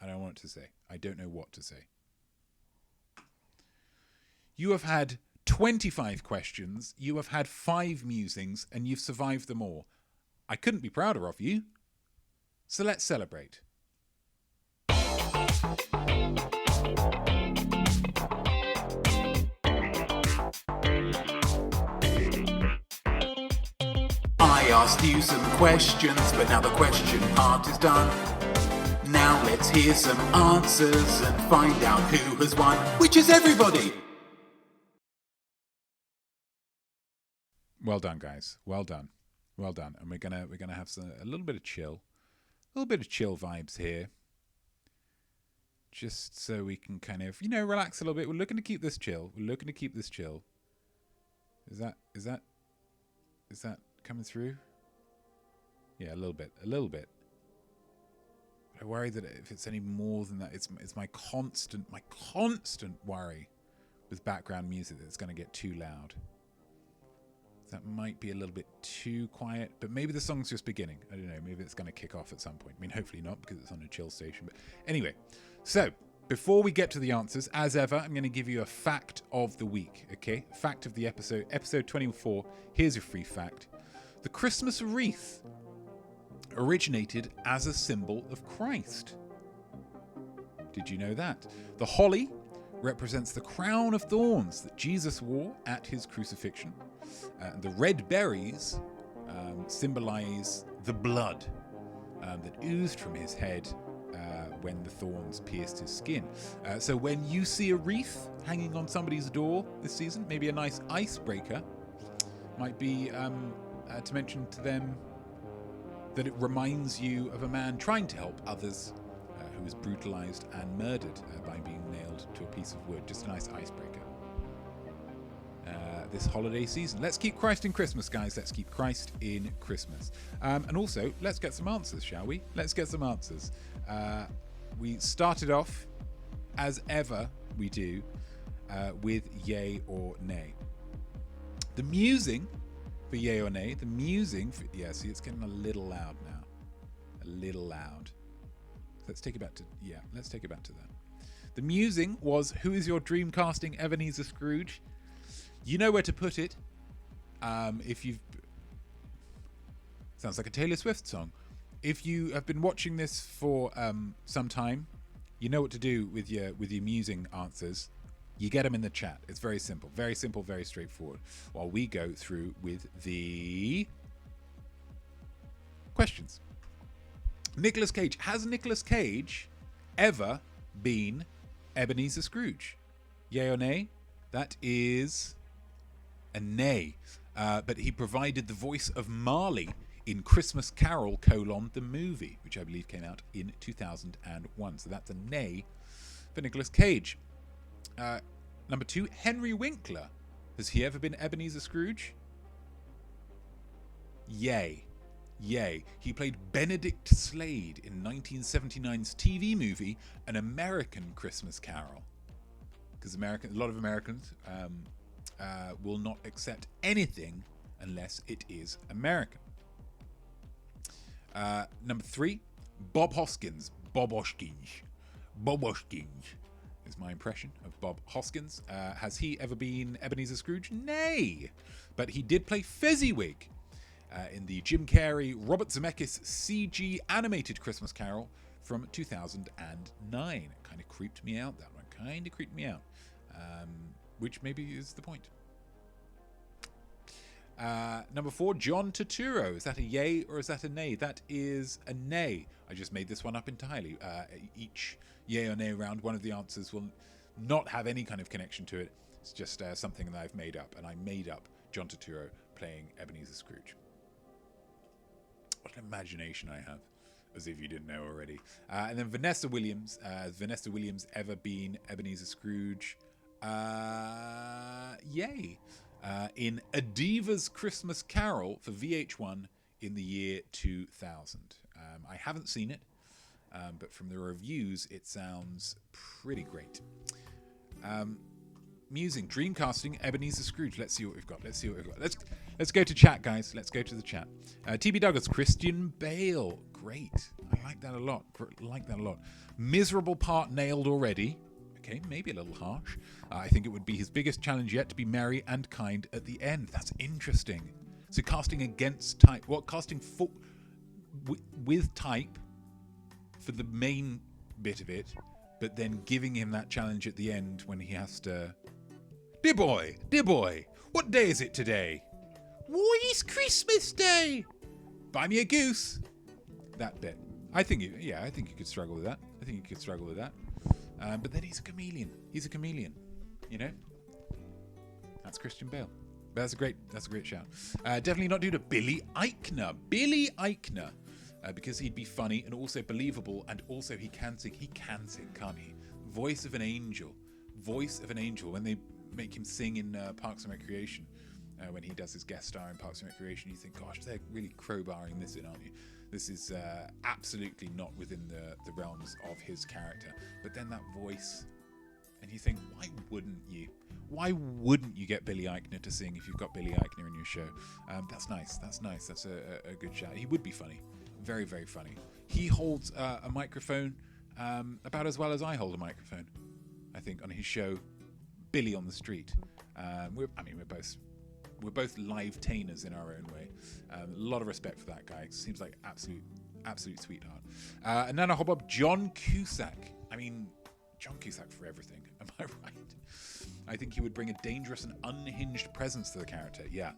I don't know what to say. I don't know what to say. You have had 25 questions. You have had 5 musings, and you've survived them all. I couldn't be prouder of you. So let's celebrate. I asked you some questions, but now the question part is done. Now let's hear some answers and find out who has won, which is everybody. Well done, guys. Well done. And we're gonna have a little bit of chill vibes here, just so we can kind of relax a little bit. We're looking to keep this chill. Is that coming through? Yeah, a little bit. I worry that if it's any more than that, it's my constant worry with background music that it's going to get too loud. That might be a little bit too quiet, but maybe the song's just beginning. I don't know. Maybe it's going to kick off at some point. Hopefully not, because it's on a chill station. But anyway, so Before we get to the answers, as ever, I'm going to give you a fact of the week, okay? Fact of the episode, episode 24. Here's your free fact. The Christmas wreath originated as a symbol of Christ. Did you know that? The holly represents the crown of thorns that Jesus wore at his crucifixion. The red berries symbolize the blood that oozed from his head when the thorns pierced his skin. So when you see a wreath hanging on somebody's door this season, maybe a nice icebreaker might be to mention to them that it reminds you of a man trying to help others who was brutalized and murdered by being nailed to a piece of wood. Just a nice icebreaker this holiday season. Let's keep Christ in Christmas, guys. Let's keep Christ in Christmas. And also, let's get some answers, shall we? Let's get some answers. We started off, as ever we do, with yay or nay. The musing for yay or nay, the musing for, yeah, see, it's getting a little loud now. A little loud. Let's take it back to that. The musing was, who is your dream casting Ebenezer Scrooge? You know where to put it. If you've... Sounds like a Taylor Swift song. If you have been watching this for some time, you know what to do with your musing answers. You get them in the chat. It's very simple, very straightforward. While we go through with the questions. Nicolas Cage. Has Nicolas Cage ever been Ebenezer Scrooge? Yay or nay? That is a nay. But he provided the voice of Marley in Christmas Carol: the movie, which I believe came out in 2001. So that's a nay for Nicolas Cage. Number 2, Henry Winkler. Has he ever been Ebenezer Scrooge? Yay. He played Benedict Slade in 1979's TV movie An American Christmas Carol. Because a lot of Americans will not accept anything unless it is American. Number 3, Bob Hoskins. Bob Hoskins is my impression of Bob Hoskins. Has he ever been Ebenezer Scrooge? Nay. But he did play Fezziwig in the Jim Carrey, Robert Zemeckis CG animated Christmas Carol from 2009. It kind of creeped me out, that one. Which maybe is the point. Number 4, John Turturro. Is that a yay or is that a nay? That is a nay. I just made this one up entirely. Each yay or nay round, one of the answers will not have any kind of connection to it. It's just something that I've made up, and I made up John Turturro playing Ebenezer Scrooge. What an imagination I have, as if you didn't know already. And then Vanessa Williams. Has Vanessa Williams ever been Ebenezer Scrooge? Yay. In A Diva's Christmas Carol for VH1 in the year 2000. I haven't seen it, but from the reviews, it sounds pretty great. Musing, Dreamcasting, Ebenezer Scrooge. Let's see what we've got. Let's go to chat, guys. Let's go to the chat. TB Douglas, Christian Bale. Great. I like that a lot. Miserable part nailed already. Okay, maybe a little harsh. I think it would be his biggest challenge yet to be merry and kind at the end. That's interesting. So casting against type. What, casting with type for the main bit of it, but then giving him that challenge at the end when he has to... Dear boy, what day is it today? Why, it's Christmas Day! Buy me a goose. That bit. I think you could struggle with that. But then he's a chameleon. You know? That's Christian Bale. But that's a great shout. Definitely not due to Billy Eichner. Because he'd be funny and also believable, and also he can sing. He can sing, can't he? Voice of an angel. When they make him sing in Parks and Recreation, when he does his guest star in Parks and Recreation, you think, gosh, they're really crowbarring this in, aren't you? This is absolutely not within the realms of his character. But then that voice, and you think, why wouldn't you? Why wouldn't you get Billy Eichner to sing if you've got Billy Eichner in your show? That's nice. That's a good shout. He would be funny. Very, very funny. He holds a microphone about as well as I hold a microphone. I think on his show, Billy on the Street. We're both live-tainers in our own way. A lot of respect for that guy. Seems like absolute sweetheart. And then I hop up John Cusack. I mean, John Cusack for everything. Am I right? I think he would bring a dangerous and unhinged presence to the character. Yeah,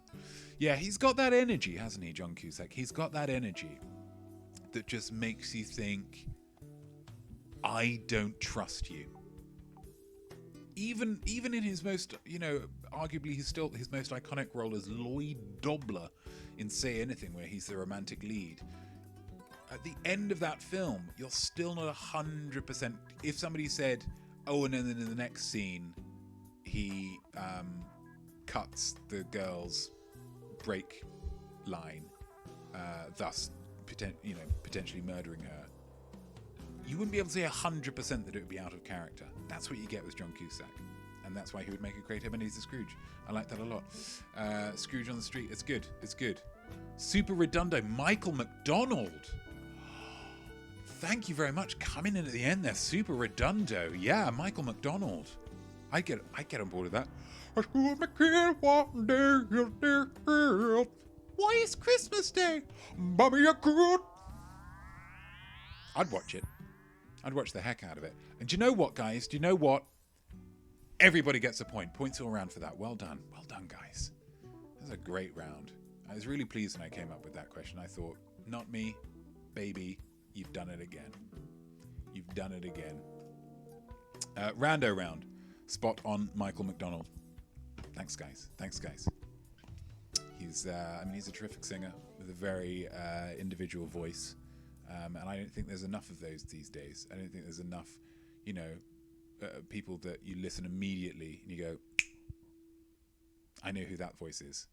he's got that energy, hasn't he, John Cusack? He's got that energy that just makes you think, I don't trust you. Even in his most, arguably his most iconic role as Lloyd Dobler in Say Anything, where he's the romantic lead. At the end of that film, you're still not 100%. If somebody said, oh, and then in the next scene, he cuts the girl's brake line, thus potentially murdering her, you wouldn't be able to say 100% that it would be out of character. That's what you get with John Cusack, and that's why he would make a great Ebenezer Scrooge. I like that a lot. Scrooge on the Street, it's good. Super Redundo, Michael McDonald. Thank you very much. Coming in at the end there, Super Redundo. Yeah, Michael McDonald. I get on board with that. Why is Christmas Day? Mommy, you're good. I'd watch it. I'd watch the heck out of it. And do you know what, guys? Do you know what? Everybody gets a point. Points all around for that. Well done. Well done, guys. That was a great round. I was really pleased when I came up with that question. I thought, not me, baby, you've done it again. You've done it again. Rando round. Spot on Michael McDonald. Thanks, guys. He's a terrific singer with a very individual voice. And I don't think there's enough of those these days. I don't think there's enough, people that you listen immediately and you go, I know who that voice is.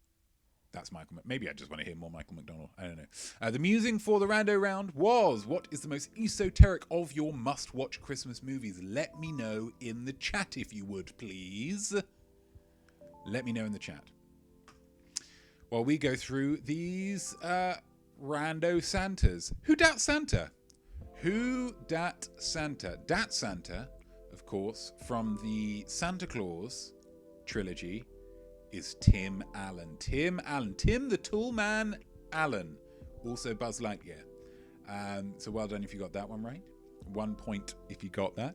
That's Michael. Maybe I just want to hear more Michael McDonald. I don't know. The musing for the rando round was, what is the most esoteric of your must-watch Christmas movies? Let me know in the chat if you would, please. Let me know in the chat. While we go through these rando Santas. Who dat Santa? Who dat Santa? Dat Santa, of course, from the Santa Claus trilogy, is Tim Allen. Tim the Toolman Allen. Also Buzz Lightyear. So well done if you got that one right. 1 point if you got that.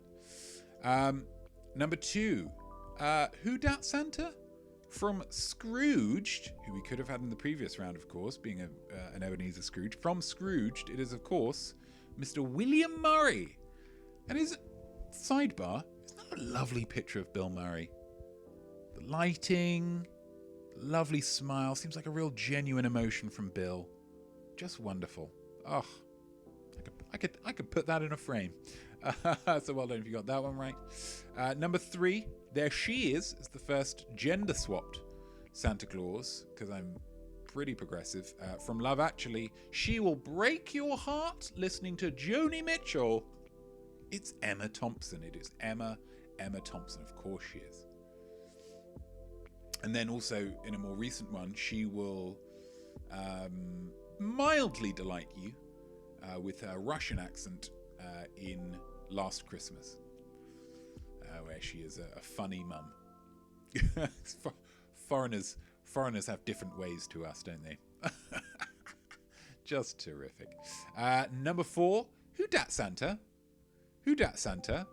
Number 2. Who dat Santa? From Scrooged, who we could have had in the previous round, of course, being an Ebenezer Scrooge. From Scrooged, it is, of course, Mr. William Murray. And his sidebar, isn't that a lovely picture of Bill Murray? The lighting, lovely smile, seems like a real genuine emotion from Bill. Just wonderful. Oh, I could put that in a frame. So well done if you got that one right. Number 3, there she is the first gender-swapped Santa Claus, because I'm pretty progressive. From Love Actually, she will break your heart listening to Joni Mitchell. It's Emma Thompson. It is Emma Thompson. Of course she is. And then also, in a more recent one, she will mildly delight you with her Russian accent in Last Christmas, where she is a funny mum. Foreigners have different ways to us, don't they? Just terrific. Number 4, who dat Santa? Who dat Santa?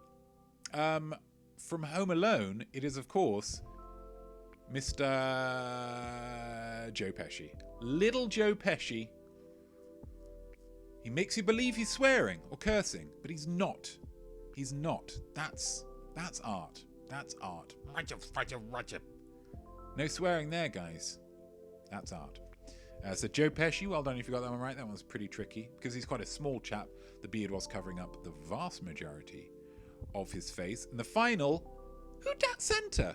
From Home Alone, it is, of course, Mr. Joe Pesci. Little Joe Pesci. He makes you believe he's swearing or cursing, but he's not. He's not. That's art. That's art. No swearing there, guys. That's art. So Joe Pesci, well done if you got that one right. That one's pretty tricky because he's quite a small chap. The beard was covering up the vast majority of his face. And the final, who dat Santa?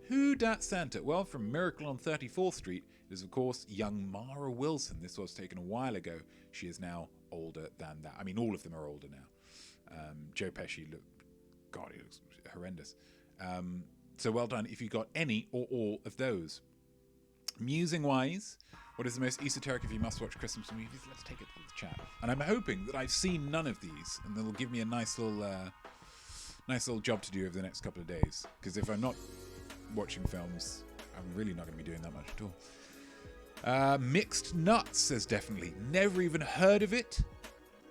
Who dat Santa? Well, from Miracle on 34th Street, it is, of course, young Mara Wilson. This was taken a while ago. She is now older than that. I mean, all of them are older now. Joe Pesci, he looks horrendous. So well done if you got any or all of those. Musing-wise, what is the most esoteric of you must-watch Christmas movies? Let's take it to the chat. And I'm hoping that I've seen none of these, and they'll give me a nice little job to do over the next couple of days. Because if I'm not watching films, I'm really not going to be doing that much at all. Mixed Nuts says definitely. Never even heard of it,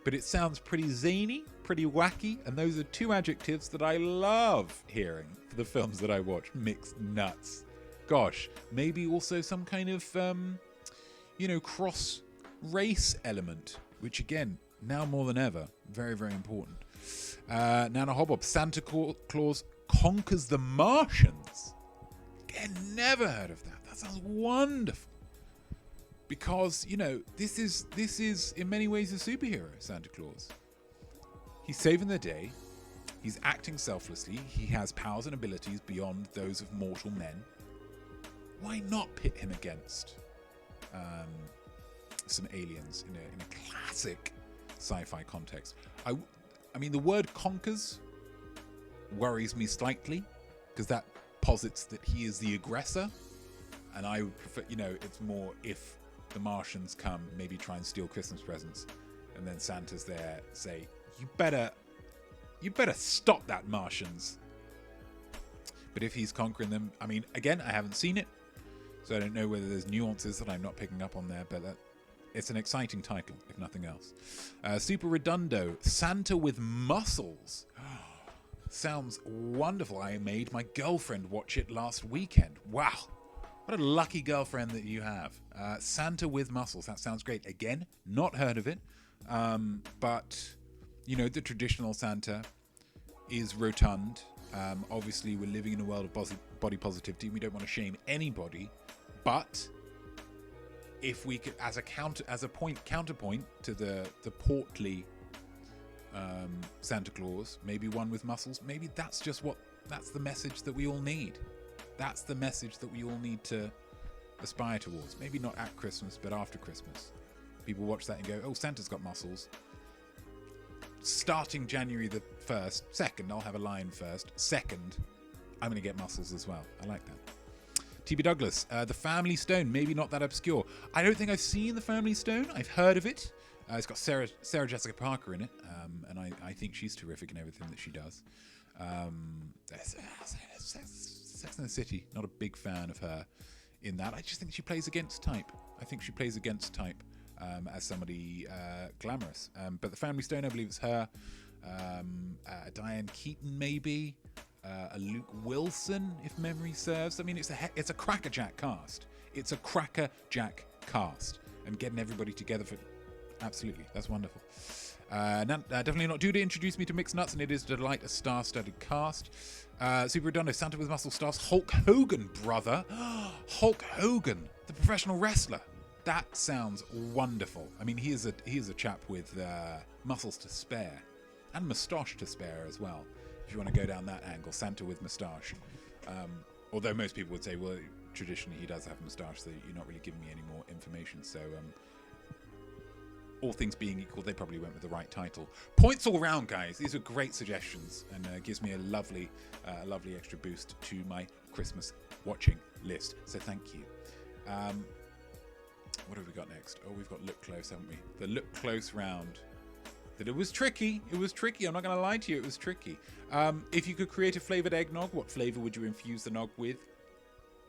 but it sounds pretty zany, pretty wacky, and those are two adjectives that I love hearing for the films that I watch. Mixed Nuts. Gosh, maybe also some kind of, cross-race element, which again, now more than ever, very, very important. Nana Hobob, Santa Claus conquers the Martians. Again, never heard of that. That sounds wonderful. Because, this is in many ways a superhero, Santa Claus. He's saving the day. He's acting selflessly. He has powers and abilities beyond those of mortal men. Why not pit him against some aliens in a classic sci-fi context? I mean, the word conquers worries me slightly because that posits that he is the aggressor, and I would prefer, it's more if the Martians come, maybe try and steal Christmas presents, and then Santa's there, say, you better stop that, Martians. But if he's conquering them, I mean, again, I haven't seen it, so I don't know whether there's nuances that I'm not picking up on there, but it's an exciting title, if nothing else. Super Redundo, Santa with Muscles. Sounds wonderful. I made my girlfriend watch it last weekend. Wow. What a lucky girlfriend that you have. Santa with Muscles. That sounds great. Again, not heard of it. But, the traditional Santa is rotund. Obviously, we're living in a world of body positivity. We don't want to shame anybody. But if we could, as a counterpoint to the portly Santa Claus, maybe one with muscles, maybe that's the message that we all need. That's the message that we all need to aspire towards. Maybe not at Christmas, but after Christmas. People watch that and go, oh, Santa's got muscles. Starting January the 1st, 2nd, I'll have a lion first. 2nd, I'm going to get muscles as well. I like that. TB Douglas, The Family Stone, maybe not that obscure. I don't think I've seen The Family Stone. I've heard of it. It's got Sarah Jessica Parker in it, and I think she's terrific in everything that she does. Sex and the City, not a big fan of her in that. I just think she plays against type. As somebody glamorous. But The Family Stone, I believe it's her. Diane Keaton, maybe. A Luke Wilson, if memory serves. I mean, it's a crackerjack cast. It's a crackerjack cast. And getting everybody together for... Absolutely, that's wonderful. Definitely not due to introduce me to Mixed Nuts, and it is a delight, a star-studded cast. Super Redondo, Santa with Muscle stars Hulk Hogan, brother. Hulk Hogan, the professional wrestler. That sounds wonderful. I mean, he is a chap with muscles to spare and moustache to spare as well. If you want to go down that angle, Santa with moustache. Although most people would say, well, traditionally he does have a moustache, so you're not really giving me any more information. So, all things being equal, they probably went with the right title. Points all round, guys. These are great suggestions, and gives me a lovely extra boost to my Christmas watching list. So thank you. What have we got next? Oh, we've got Look Close, haven't we? The Look Close round. That it was tricky. It was tricky. I'm not going to lie to you. It was tricky. If you could create a flavoured eggnog, what flavour would you infuse the nog with?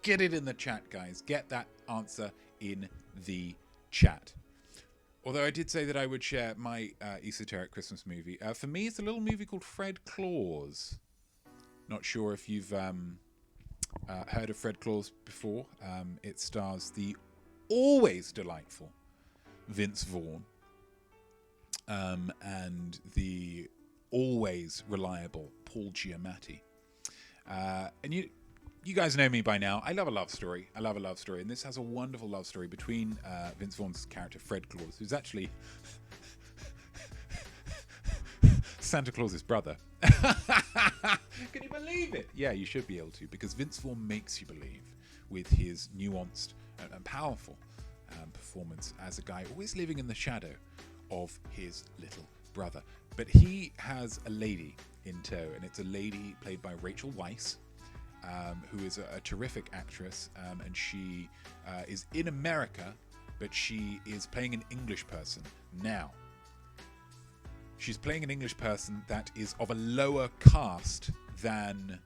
Get it in the chat, guys. Get that answer in the chat. Although I did say that I would share my esoteric Christmas movie. For me, it's a little movie called Fred Claus. Not sure if you've heard of Fred Claus before. It stars the always delightful Vince Vaughn and the always reliable Paul Giamatti. And you guys know me by now. I love a love story. And this has a wonderful love story between Vince Vaughn's character Fred Claus, who's actually Santa Claus's brother. Can you believe it? Yeah, you should be able to, because Vince Vaughn makes you believe with his nuanced and powerful performance as a guy always living in the shadow of his little brother. But he has a lady in tow, and it's a lady played by Rachel Weisz, who is a terrific actress, and she is in America, but she is playing an English person. Now, she's playing an English person that is of a lower caste than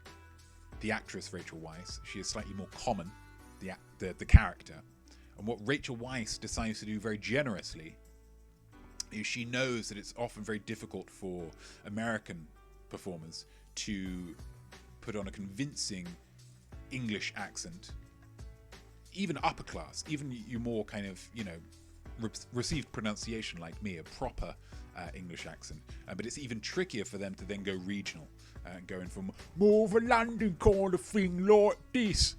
the actress Rachel Weisz. She is slightly more common, the character. And what Rachel Weisz decides to do very generously is she knows that it's often very difficult for American performers to put on a convincing English accent, even upper class, even you more kind of, received pronunciation like me, a proper English accent. But it's even trickier for them to then go regional, going from more of a London kind of thing like this.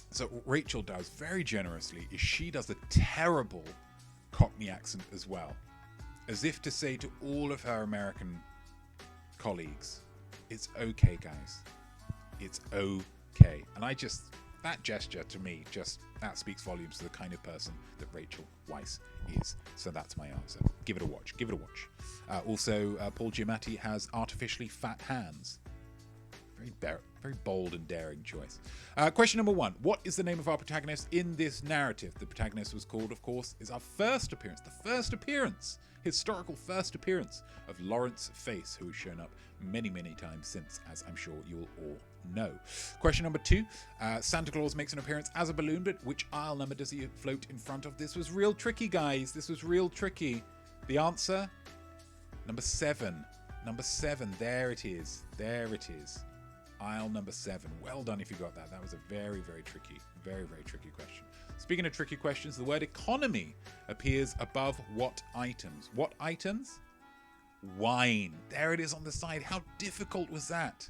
So what Rachel does very generously is she does a terrible Cockney accent as well, as if to say to all of her American colleagues, it's okay, guys, it's okay. And that gesture to me, that speaks volumes to the kind of person that Rachel Weisz is. So that's my answer. Give it a watch. Also, Paul Giamatti has artificially fat hands. Very bold and daring choice. Question number 1. What is the name of our protagonist in this narrative? The protagonist was called, of course, is our first appearance. Historical first appearance of Lawrence Face, who has shown up many, many times since, as I'm sure you'll all know. Question number 2. Santa Claus makes an appearance as a balloon, but which aisle number does he float in front of? This was real tricky, guys. This was real tricky. The answer? Number 7. Number 7. There it is. Aisle number 7. Well done if you got that. That was a very, very tricky question. Speaking of tricky questions, the word economy appears above what items? What items? Wine. There it is on the side. How difficult was that?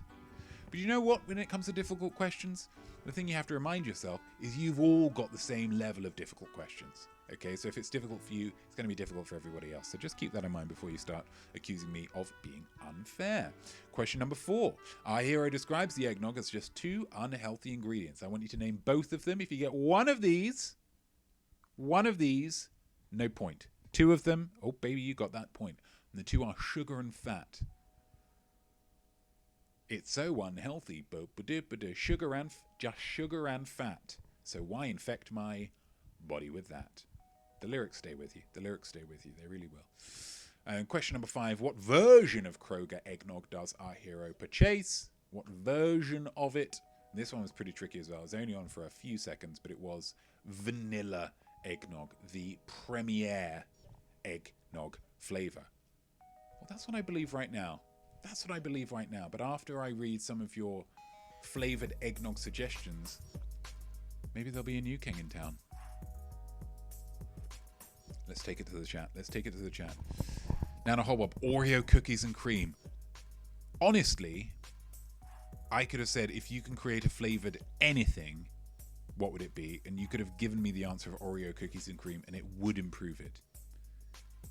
But you know what? When it comes to difficult questions, the thing you have to remind yourself is you've all got the same level of difficult questions. Okay, so if it's difficult for you, it's going to be difficult for everybody else. So just keep that in mind before you start accusing me of being unfair. Question number 4. Our hero describes the eggnog as just 2 unhealthy ingredients. I want you to name both of them. If you get one of these, no point. 2 of them, oh baby, you got that point. And the 2 are sugar and fat. It's so unhealthy, sugar and fat. So why infect my body with that? The lyrics stay with you. They really will. And question number 5. What version of Kroger eggnog does our hero purchase? What version of it? And this one was pretty tricky as well. It was only on for a few seconds, but it was vanilla eggnog, the premier eggnog flavor. Well, that's what I believe right now. But after I read some of your flavored eggnog suggestions, maybe there'll be a new king in town. Let's take it to the chat. Nana Hobbob, Oreo cookies and cream. Honestly, I could have said, if you can create a flavored anything, what would it be? And you could have given me the answer of Oreo cookies and cream, and it would improve it.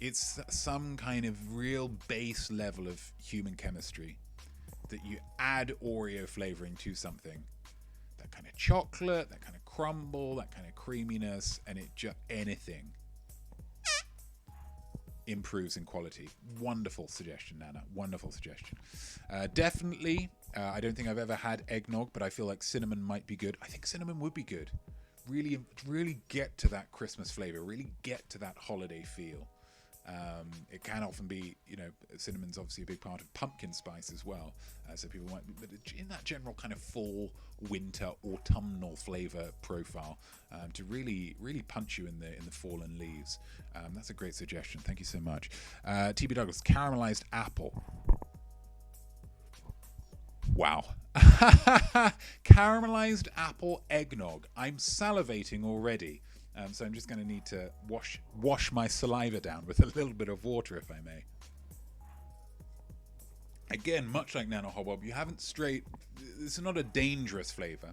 It's some kind of real base level of human chemistry that you add Oreo flavoring to something. That kind of chocolate, that kind of crumble, that kind of creaminess, and it just anything improves in quality. Wonderful suggestion, Nana. Wonderful suggestion. Definitely, I don't think I've ever had eggnog, but I feel like cinnamon might be good. I think cinnamon would be good. Really get to that Christmas flavor. Really get to that holiday feel. It can often be, cinnamon's obviously a big part of pumpkin spice as well. So people might, but in that general kind of fall, winter, autumnal flavor profile, to really punch you in the fallen leaves. That's a great suggestion. Thank you so much. TB Douglas, caramelized apple. Wow. Caramelized apple eggnog. I'm salivating already. So I'm just going to need to wash my saliva down with a little bit of water, if I may. Again, much like Nana Hobbob, you haven't strayed. This is not a dangerous flavor.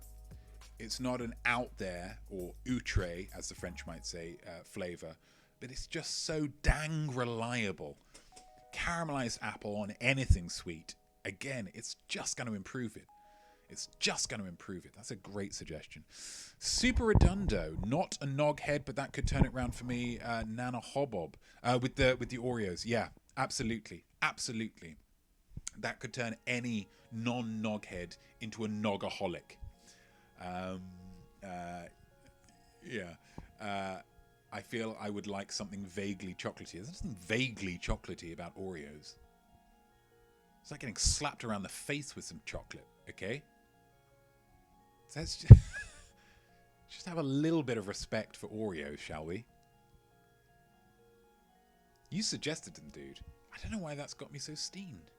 It's not an out there, or outre, as the French might say, flavor. But it's just so dang reliable. Caramelized apple on anything sweet. Again, it's just going to improve it. That's a great suggestion. Super Redundo, not a nog head, but that could turn it round for me. Nana Hobbob with the Oreos. Yeah, absolutely. that could turn any non-noghead into a nogaholic. I feel I would like something vaguely chocolatey. There's something vaguely chocolatey about Oreos. It's like getting slapped around the face with some chocolate, okay? So let's just have a little bit of respect for Oreos, shall we? You suggested them, dude. I don't know why that's got me so steamed.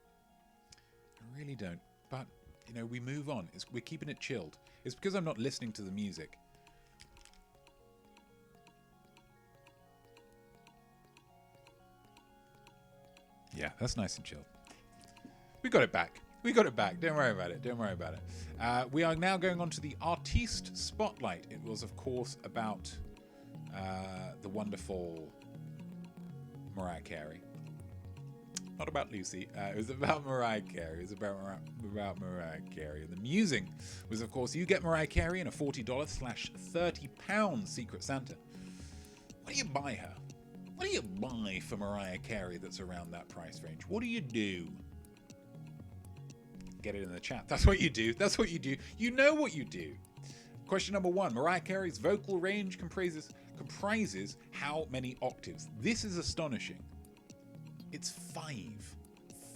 I really don't. But, you know, we move on. We're keeping it chilled. It's because I'm not listening to the music. Yeah, that's nice and chilled. We got it back. We got it back. Don't worry about it. Don't worry about it. We are now going on to the Artiste Spotlight. It was, of course, about the wonderful Mariah Carey. Not about Lucy. It was about Mariah Carey. It was about Mariah Carey. And the musing was, of course, you get Mariah Carey in a $40/30 Secret Santa. What do you buy her? What do you buy for Mariah Carey that's around that price range? What do you do? Get it in the chat. That's what you do. That's what you do. You know what you do. Question number 1. Mariah Carey's vocal range comprises how many octaves? This is astonishing. It's 5.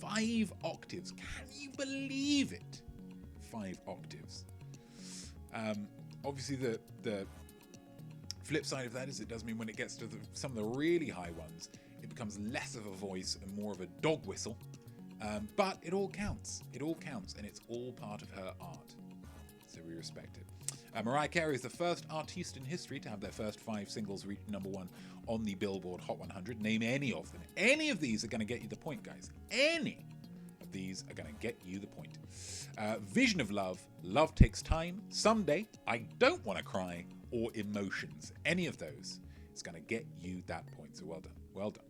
5 octaves. Can you believe it? 5 octaves. Obviously, the flip side of that is it does mean when it gets to some of the really high ones, it becomes less of a voice and more of a dog whistle. But it all counts. It all counts, and it's all part of her art. So we respect it. Mariah Carey is the first artiste in history to have their first 5 singles reach number 1 on the Billboard Hot 100. Name any of them. Any of these are going to get you the point, guys. Any of these are going to get you the point. Vision of Love, Love Takes Time, Someday, I Don't Want to Cry, or Emotions. Any of those is going to get you that point. So well done. Well done.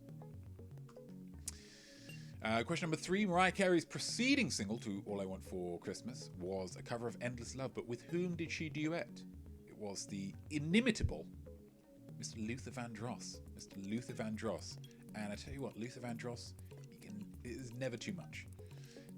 Question number 3. Mariah Carey's preceding single to All I Want for Christmas was a cover of Endless Love, but with whom did she duet? It was the inimitable Mr. Luther Vandross. Mr. Luther Vandross. And I tell you what, Luther Vandross, it is never too much.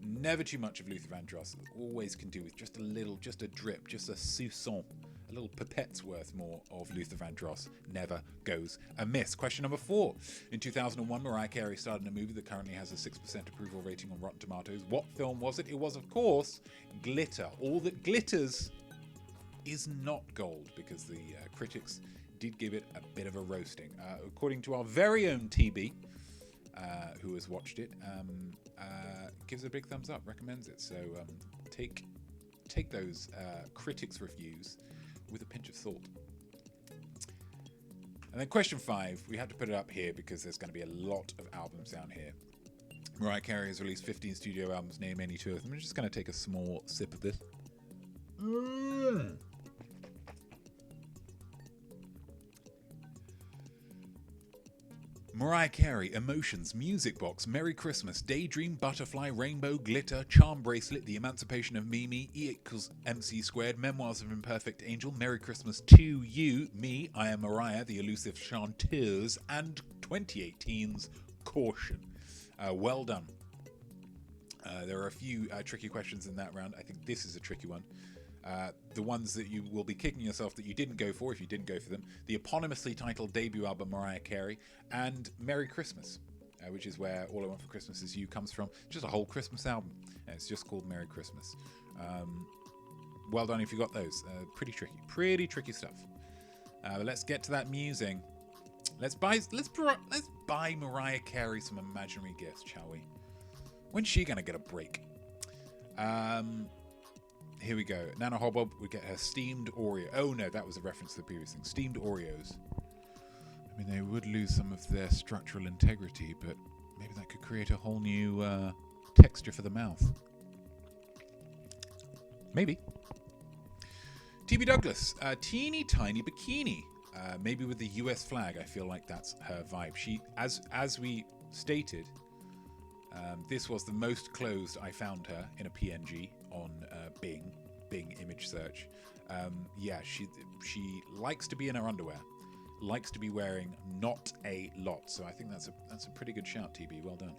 Never too much of Luther Vandross. Always can do with just a little, just a drip, just a soupçon. A little pipette's worth more of Luther Vandross never goes amiss. Question number 4. In 2001, Mariah Carey starred in a movie that currently has a 6% approval rating on Rotten Tomatoes. What film was it? It was, of course, Glitter. All that glitters is not gold, because the critics did give it a bit of a roasting. According to our very own TB, who has watched it, gives it a big thumbs up, recommends it. So take those critics' reviews with a pinch of salt. And then question 5, we had to put it up here because there's going to be a lot of albums down here. Mariah Carey has released 15 studio albums. Name any 2 of them. I'm just going to take a small sip of this. Mariah Carey, Emotions, Music Box, Merry Christmas, Daydream, Butterfly, Rainbow, Glitter, Charm Bracelet, The Emancipation of Mimi, E=MC², Memoirs of Imperfect Angel, Merry Christmas to You, Me, I Am Mariah, The Elusive Chanteuse, and 2018's Caution. Well done. There are a few tricky questions in that round. I think this is a tricky one. The ones that you will be kicking yourself that you didn't go for if you didn't go for them. The eponymously titled debut album Mariah Carey, and Merry Christmas, which is where All I Want for Christmas Is You comes from. Just a whole Christmas album, and it's just called Merry Christmas. Well done if you got those. Pretty tricky stuff. But let's get to that musing. Let's buy Mariah Carey some imaginary gifts, shall we? When's she gonna get a break? Here we go. Nana Hobbob would get her steamed Oreo. Oh no, that was a reference to the previous thing. Steamed Oreos. I mean, they would lose some of their structural integrity, but maybe that could create a whole new texture for the mouth. Maybe. TB Douglas, teeny tiny bikini. Maybe with the US flag. I feel like that's her vibe. She, as we stated, this was the most clothed I found her in a PNG on Bing image search. Yeah, she likes to be in her underwear. likes to be wearing not a lot. So I think that's a pretty good shout, TB. Well done.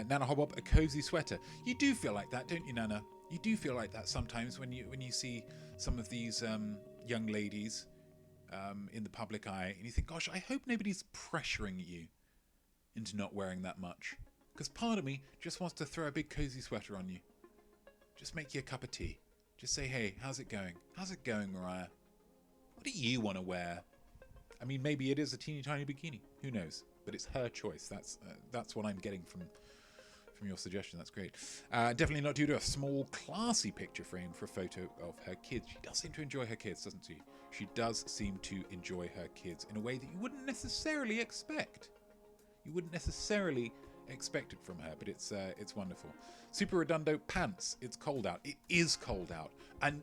Nana Hobop, a cozy sweater. You do feel like that, don't you, Nana? You do feel like that sometimes when you see some of these young ladies in the public eye, and you think, gosh, I hope nobody's pressuring you into not wearing that much. Because part of me just wants to throw a big cozy sweater on you. Just make you a cup of tea. Just say, hey, how's it going? How's it going, Mariah? What do you want to wear? I mean, maybe it is a teeny tiny bikini. Who knows? But it's her choice. That's what I'm getting from your suggestion. That's great. Definitely not due to a small, classy picture frame for a photo of her kids. She does seem to enjoy her kids, doesn't she? She does seem to enjoy her kids in a way that you wouldn't necessarily expect. You wouldn't necessarily expect it from her, but it's wonderful. Super Redundo pants. It's cold out. It is cold out, and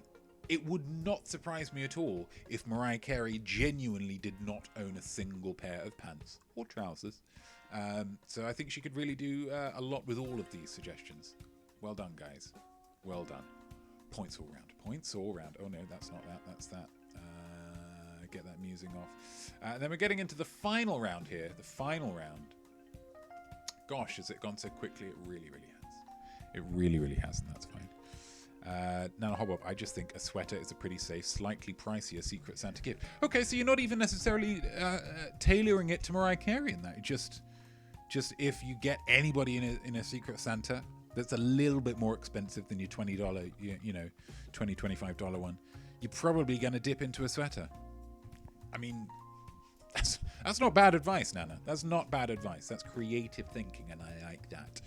it would not surprise me at all if Mariah Carey genuinely did not own a single pair of pants or trousers. So I think she could really do a lot with all of these suggestions. Well done, guys. Well done. Points all round. Points all round. Oh no, that's not that. That's that. Get that musing off. And then we're getting into the final round here. The final round. Gosh, has it gone so quickly? It really, really has. It really, really has, and that's fine. Now, Hobop, I just think a sweater is a pretty safe, slightly pricier Secret Santa gift. Okay, so you're not even necessarily tailoring it to Mariah Carey in that. Just if you get anybody in a Secret Santa that's a little bit more expensive than your $20, $20, $25 one, you're probably going to dip into a sweater. I mean, that's not bad advice, Nana. That's not bad advice. That's creative thinking, and I like that.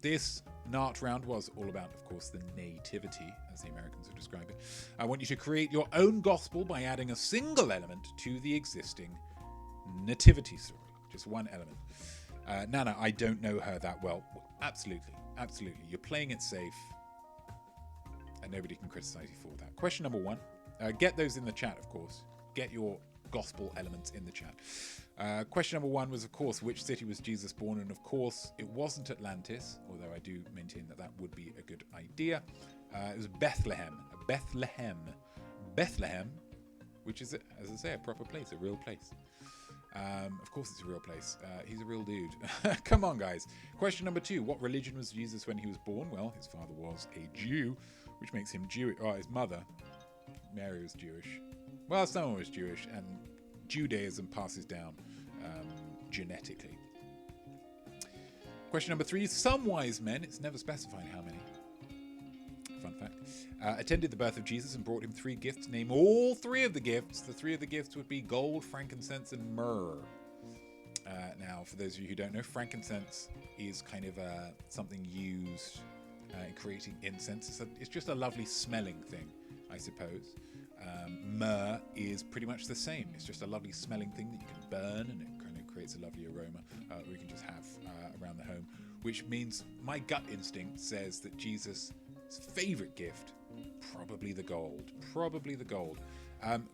This NART round was all about, of course, the nativity, as the Americans would describe it. I want you to create your own gospel by adding a single element to the existing nativity story. Just one element. Nana, I don't know her that well. Absolutely. Absolutely. You're playing it safe, and nobody can criticize you for that. Question number 1. Get those in the chat, of course. Get your gospel elements in the chat. Question number 1 was, of course, which city was Jesus born? And of course, it wasn't Atlantis, although I do maintain that would be a good idea. It was Bethlehem. Bethlehem, which is, as I say, a proper place, a real place. Of course it's a real place. He's a real dude. Come on, guys. Question number 2. What religion was Jesus when he was born? Well, his father was a Jew, which makes him Jewish. Oh, his mother, Mary, was Jewish. Well, someone was Jewish, and Judaism passes down genetically. Question number 3. Some wise men, it's never specified how many, fun fact, attended the birth of Jesus and brought him 3 gifts. Name all 3 of the gifts. The 3 of the gifts would be gold, frankincense, and myrrh. Now, for those of you who don't know, frankincense is kind of something used in creating incense. It's just a lovely smelling thing, I suppose. Myrrh is pretty much the same. It's just a lovely smelling thing that you can burn, and it kind of creates a lovely aroma we can just have around the home, which means my gut instinct says that Jesus' favorite gift, probably the gold.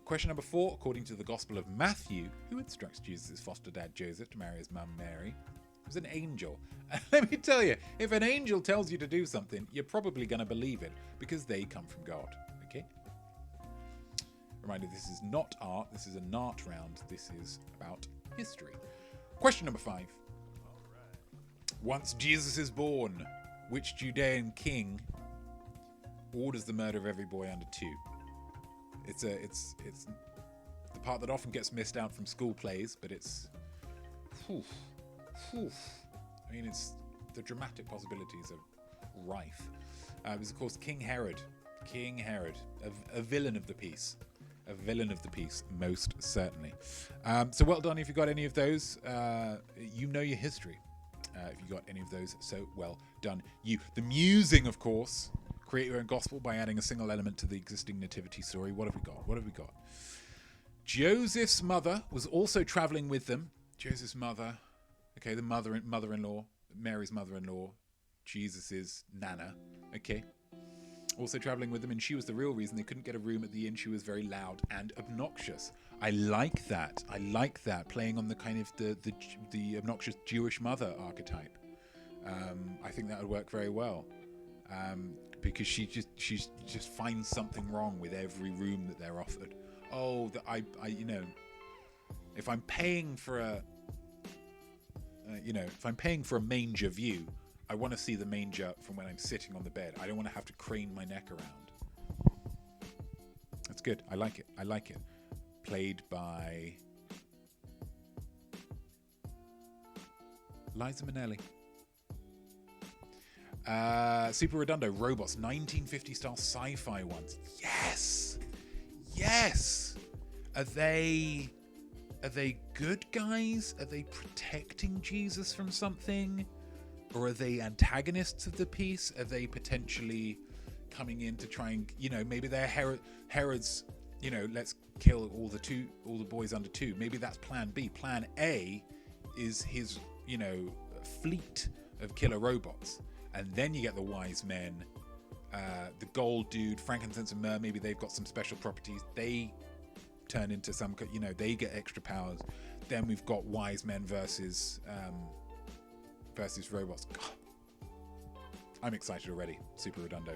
Question number 4, according to the Gospel of Matthew, who instructs Jesus' foster dad Joseph to marry his mum Mary? It was an angel. And let me tell you, if an angel tells you to do something, you're probably going to believe it, because they come from God. Okay? Reminder, this is not art, this is a NART round, this is about history. Question number 5. Once Jesus is born, which Judean king orders the murder of every boy under 2? It's the part that often gets missed out from school plays, but it's I mean, it's the dramatic possibilities are rife. It was, of course, King Herod, a villain of the piece. A villain of the piece, most certainly. So well done if you got any of those. You know your history. If you got any of those, so well done you. The musing, of course. Create your own gospel by adding a single element to the existing nativity story. What have we got? Joseph's mother was also traveling with them. Joseph's mother, okay, the mother-in-law, Mary's mother-in-law, Jesus' nana, okay. Also traveling with them, and she was the real reason they couldn't get a room at the inn. She was very loud and obnoxious. I like that, playing on the kind of the obnoxious Jewish mother archetype. I think that would work very well, because she just finds something wrong with every room that they're offered. Oh, If I'm paying for a, if I'm paying for a manger view, I want to see the manger from when I'm sitting on the bed. I don't want to have to crane my neck around. That's good. I like it. Played by Liza Minnelli. Super Redundo, robots, 1950 style sci-fi ones. Yes. Are they good guys? Are they protecting Jesus from something? Or are they antagonists of the piece? Are they potentially coming in to try and, maybe they're Herod's, let's kill all the boys under 2. Maybe that's plan B. Plan A is his, fleet of killer robots. And then you get the wise men, the gold dude, frankincense and myrrh. Maybe they've got some special properties. They turn into some, they get extra powers. Then we've got wise men versus robots. God, I'm excited already. Super Redundo.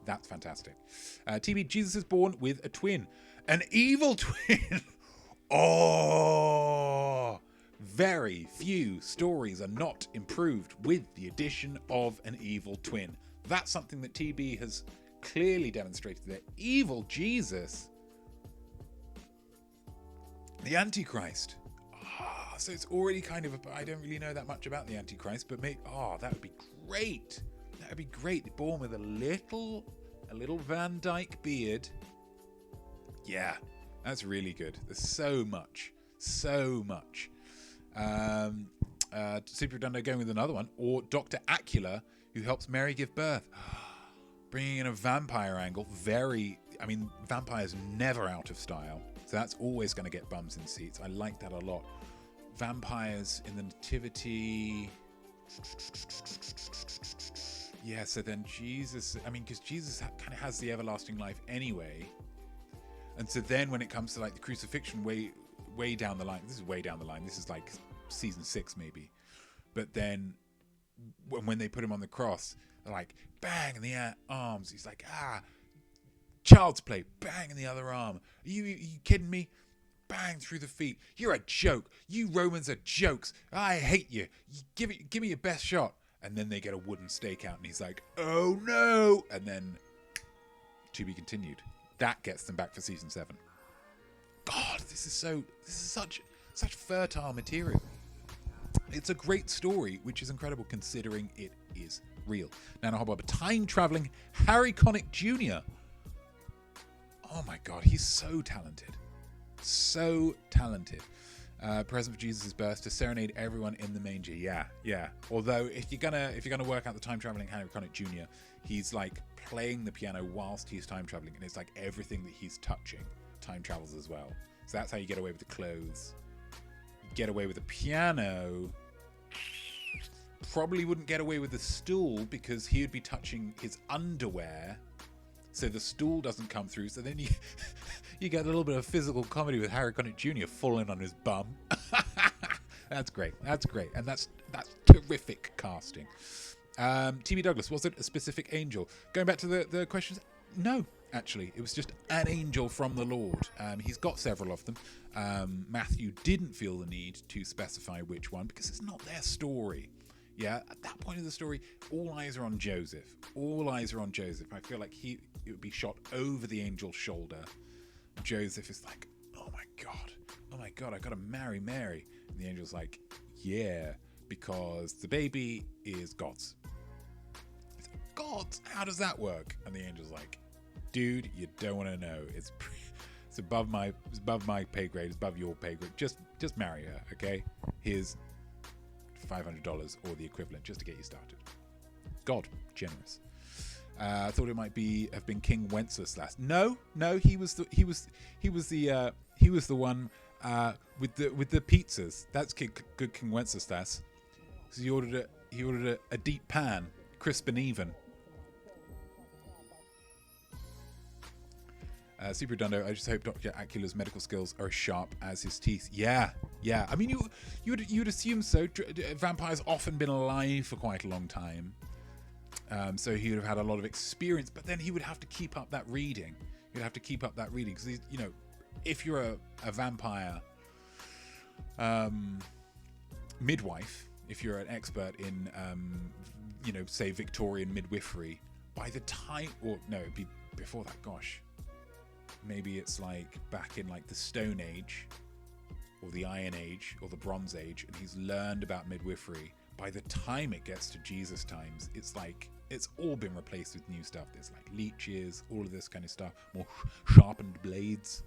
That's fantastic. TB, Jesus is born with a twin. An evil twin. Oh, very few stories are not improved with the addition of an evil twin. That's something that TB has clearly demonstrated there. Evil Jesus. The Antichrist. So it's already kind of I don't really know that much about the Antichrist, but that would be great. That would be great. Born with a little Van Dyke beard. Yeah, that's really good. There's so much. Super Redundo going with another one, or Dr. Acula, who helps Mary give birth. Bringing in a vampire angle. Vampires never out of style, so that's always going to get bums in seats. I like that a lot. Vampires in the Nativity. Yeah, so then Jesus, because Jesus kind of has the everlasting life anyway. And so then when it comes to like the crucifixion way down the line, this is way down the line, this is like season 6 maybe. But then when they put him on the cross, they're like, bang in the arms. He's like, child's play, bang in the other arm. Are you kidding me? Bang through the feet. You're a joke. You Romans are jokes. I hate you. Give me your best shot. And then they get a wooden stake out, and he's like, oh no. And then to be continued. That gets them back for season 7. God, this is such fertile material. It's a great story, which is incredible considering it is real. Now, how about time traveling Harry Connick Jr.? Oh my God, he's so talented. Present for Jesus' birth to serenade everyone in the manger. Yeah. Although if you're gonna work out the time traveling Harry Connick Jr., he's like playing the piano whilst he's time traveling, and it's like everything that he's touching time travels as well. So that's how you get away with the clothes. You get away with the piano. Probably wouldn't get away with the stool because he would be touching his underwear. So the stool doesn't come through. So then you get a little bit of physical comedy with Harry Connick Jr. falling on his bum. That's great. And that's terrific casting. T.B. Douglas, was it a specific angel? Going back to the questions, no, actually. It was just an angel from the Lord. He's got several of them. Matthew didn't feel the need to specify which one because it's not their story. Yeah, at that point of the story, all eyes are on Joseph. I feel like it would be shot over the angel's shoulder. Joseph is like, oh my God, I gotta marry Mary. And the angel's like, yeah, because the baby is God's. It's God's? How does that work? And the angel's like, dude, you don't want to know. It's above my pay grade. It's above your pay grade. Just marry her, okay? Here's $500 or the equivalent just to get you started. God, generous. I thought it might have been King Wenceslas. No, he was the one with the pizzas. That's good King Wenceslas. So he ordered a deep pan, crisp and even. Super Redundo, I just hope Dr. Acula's medical skills are as sharp as his teeth. Yeah. I mean, you'd assume so. Vampires often been alive for quite a long time, so he would have had a lot of experience. But then he would have to keep up that reading. Because if you're a vampire midwife, if you're an expert in, say Victorian midwifery, by the time, or no, it'd be before that, gosh, maybe it's like back in like the Stone Age or the Iron Age or the Bronze Age, and he's learned about midwifery. By the time it gets to Jesus times, it's like it's all been replaced with new stuff. There's like leeches, all of this kind of stuff, more sharpened blades.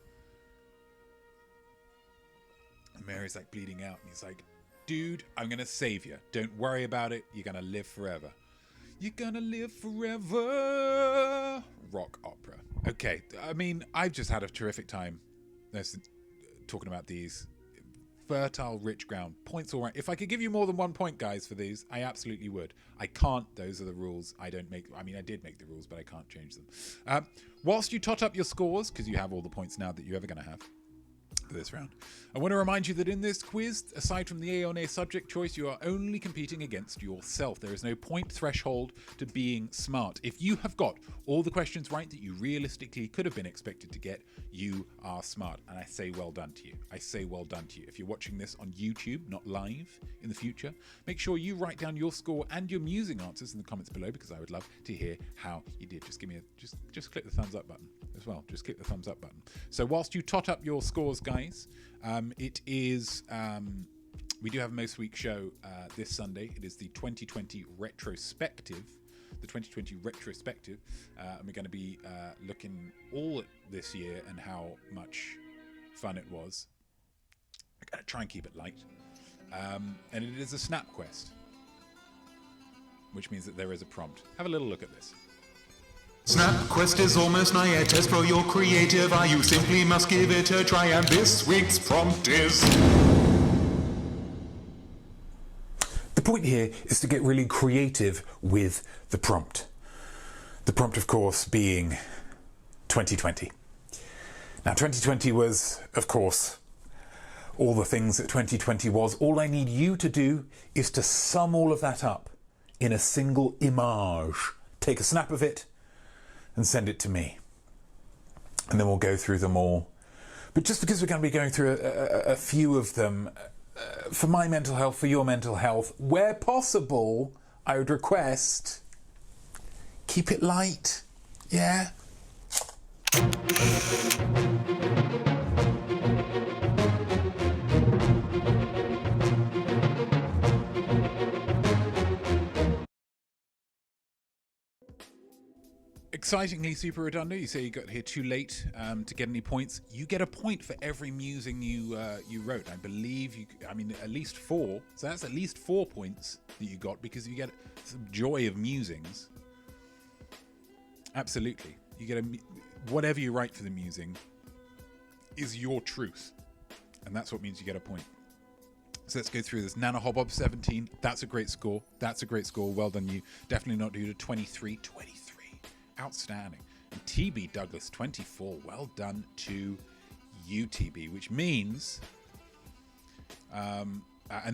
And Mary's like bleeding out, and he's like, dude, I'm gonna save you. Don't worry about it. You're gonna live forever. You're gonna live forever. Rock opera. Okay, I mean, I've just had a terrific time talking about these. Fertile, rich ground. Points all right. If I could give you more than 1 point, guys, for these, I absolutely would. I can't. Those are the rules. I did make the rules, but I can't change them. Whilst you tot up your scores, because you have all the points now that you're ever going to have for this round, I want to remind you that in this quiz, aside from the A or nay subject choice, you are only competing against yourself. There is no point threshold to being smart. If you have got all the questions right that you realistically could have been expected to get, you are smart. And I say well done to you. I say well done to you. If you're watching this on YouTube, not live in the future, make sure you write down your score and your musing answers in the comments below, because I would love to hear how you did. Just give me just click the thumbs up button as well. Just click the thumbs up button. So whilst you tot up your scores, guys, it is we do have a most week show this Sunday. It is the 2020 retrospective. And we're going to be looking all at this year and how much fun it was. I'm going to try and keep it light. And it is a snap quest, which means that there is a prompt. Have a little look at this. Snap Quest is almost nigh a test for your creative eye. You simply must give it a try, and this week's prompt is... The point here is to get really creative with the prompt. The prompt, of course, being 2020. Now, 2020 was, of course, all the things that 2020 was. All I need you to do is to sum all of that up in a single image. Take a snap of it and send it to me. And then we'll go through them all. But just because we're going to be going through a few of them, for my mental health, for your mental health, where possible, I would request, keep it light. Yeah? Excitingly, Super Redundo, you say you got here too late to get any points. You get a point for every musing you wrote. I believe at least 4. So that's at least 4 points that you got, because you get some joy of musings. Absolutely. You get whatever you write for the musing is your truth. And that's what means you get a point. So let's go through this. Nana Hobob, 17. That's a great score. Well done, you. Definitely not due to 23. Outstanding. And TB Douglas, 24. Well done to you, TB, which means and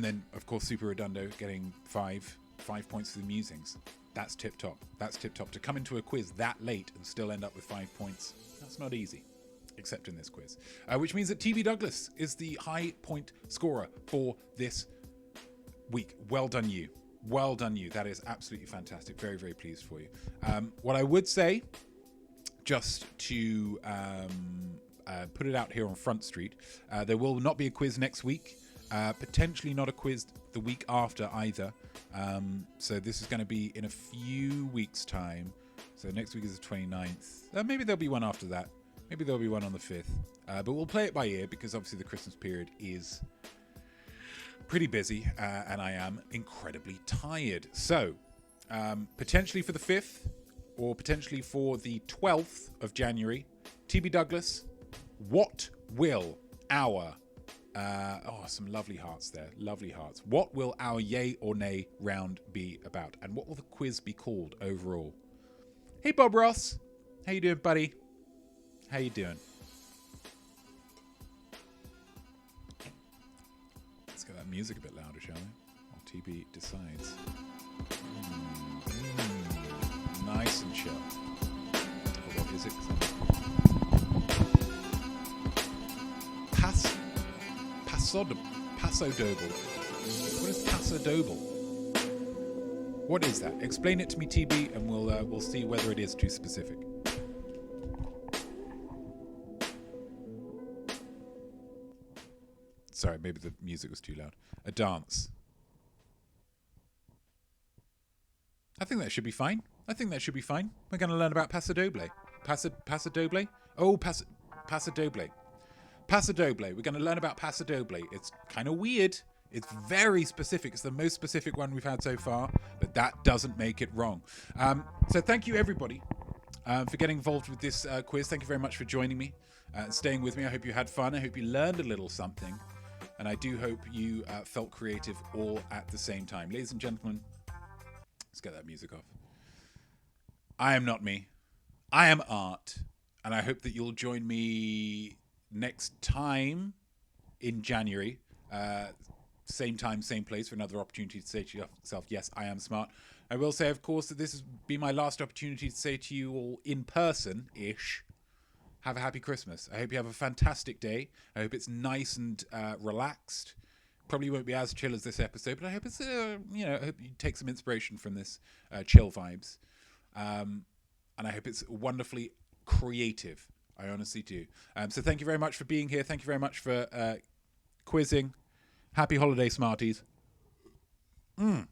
then of course Super Redundo getting 5 points for the musings. That's tip top. To come into a quiz that late and still end up with 5 points, that's not easy, except in this quiz, which means that TB Douglas is the high point scorer for this week. Well done, you. That is absolutely fantastic. Very, very pleased for you. What I would say, just to put it out here on Front Street, there will not be a quiz next week. Potentially not a quiz the week after either. So this is going to be in a few weeks' time. So next week is the 29th. Maybe there'll be one after that. Maybe there'll be one on the 5th. But we'll play it by ear, because obviously the Christmas period is pretty busy, and I am incredibly tired. So, potentially for the 5th, or potentially for the 12th of January, TB Douglas, what will our... some lovely hearts there. Lovely hearts. What will our yay or nay round be about? And what will the quiz be called overall? Hey, Bob Ross. How you doing, buddy? How you doing? Get that music a bit louder, shall we? While TB decides. Nice and chill. What is it? Pasodum. pasodobal? What is pasodobal? What is that? Explain it to me, TB, and we'll see whether it is too specific. Sorry, maybe the music was too loud. A dance. I think that should be fine. We're going to learn about pasodoble. Pasodoble? Oh, pasodoble. Pasodoble. We're going to learn about pasodoble. It's kind of weird. It's very specific. It's the most specific one we've had so far, but that doesn't make it wrong. So thank you, everybody, for getting involved with this quiz. Thank you very much for joining me and staying with me. I hope you had fun. I hope you learned a little something. And I do hope you felt creative all at the same time. Ladies and gentlemen, let's get that music off. I am not me. I am Art. And I hope that you'll join me next time in January. Same time, same place for another opportunity to say to yourself, yes, I am smart. I will say, of course, that this has been my last opportunity to say to you all in person-ish, have a happy Christmas. I hope you have a fantastic day. I hope it's nice and relaxed. Probably won't be as chill as this episode, but I hope it's, I hope you take some inspiration from this chill vibes. And I hope it's wonderfully creative. I honestly do. So thank you very much for being here. Thank you very much for quizzing. Happy holiday, Smarties. I'll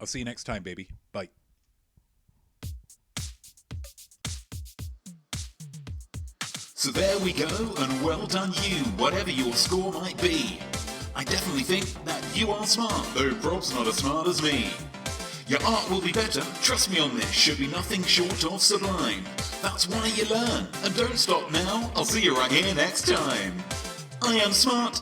see you next time, baby. Bye. So there we go, and well done you, whatever your score might be. I definitely think that you are smart, though Rob's not as smart as me. Your art will be better, trust me on this, should be nothing short of sublime. That's why you learn, and don't stop now, I'll see you right here next time. I am smart.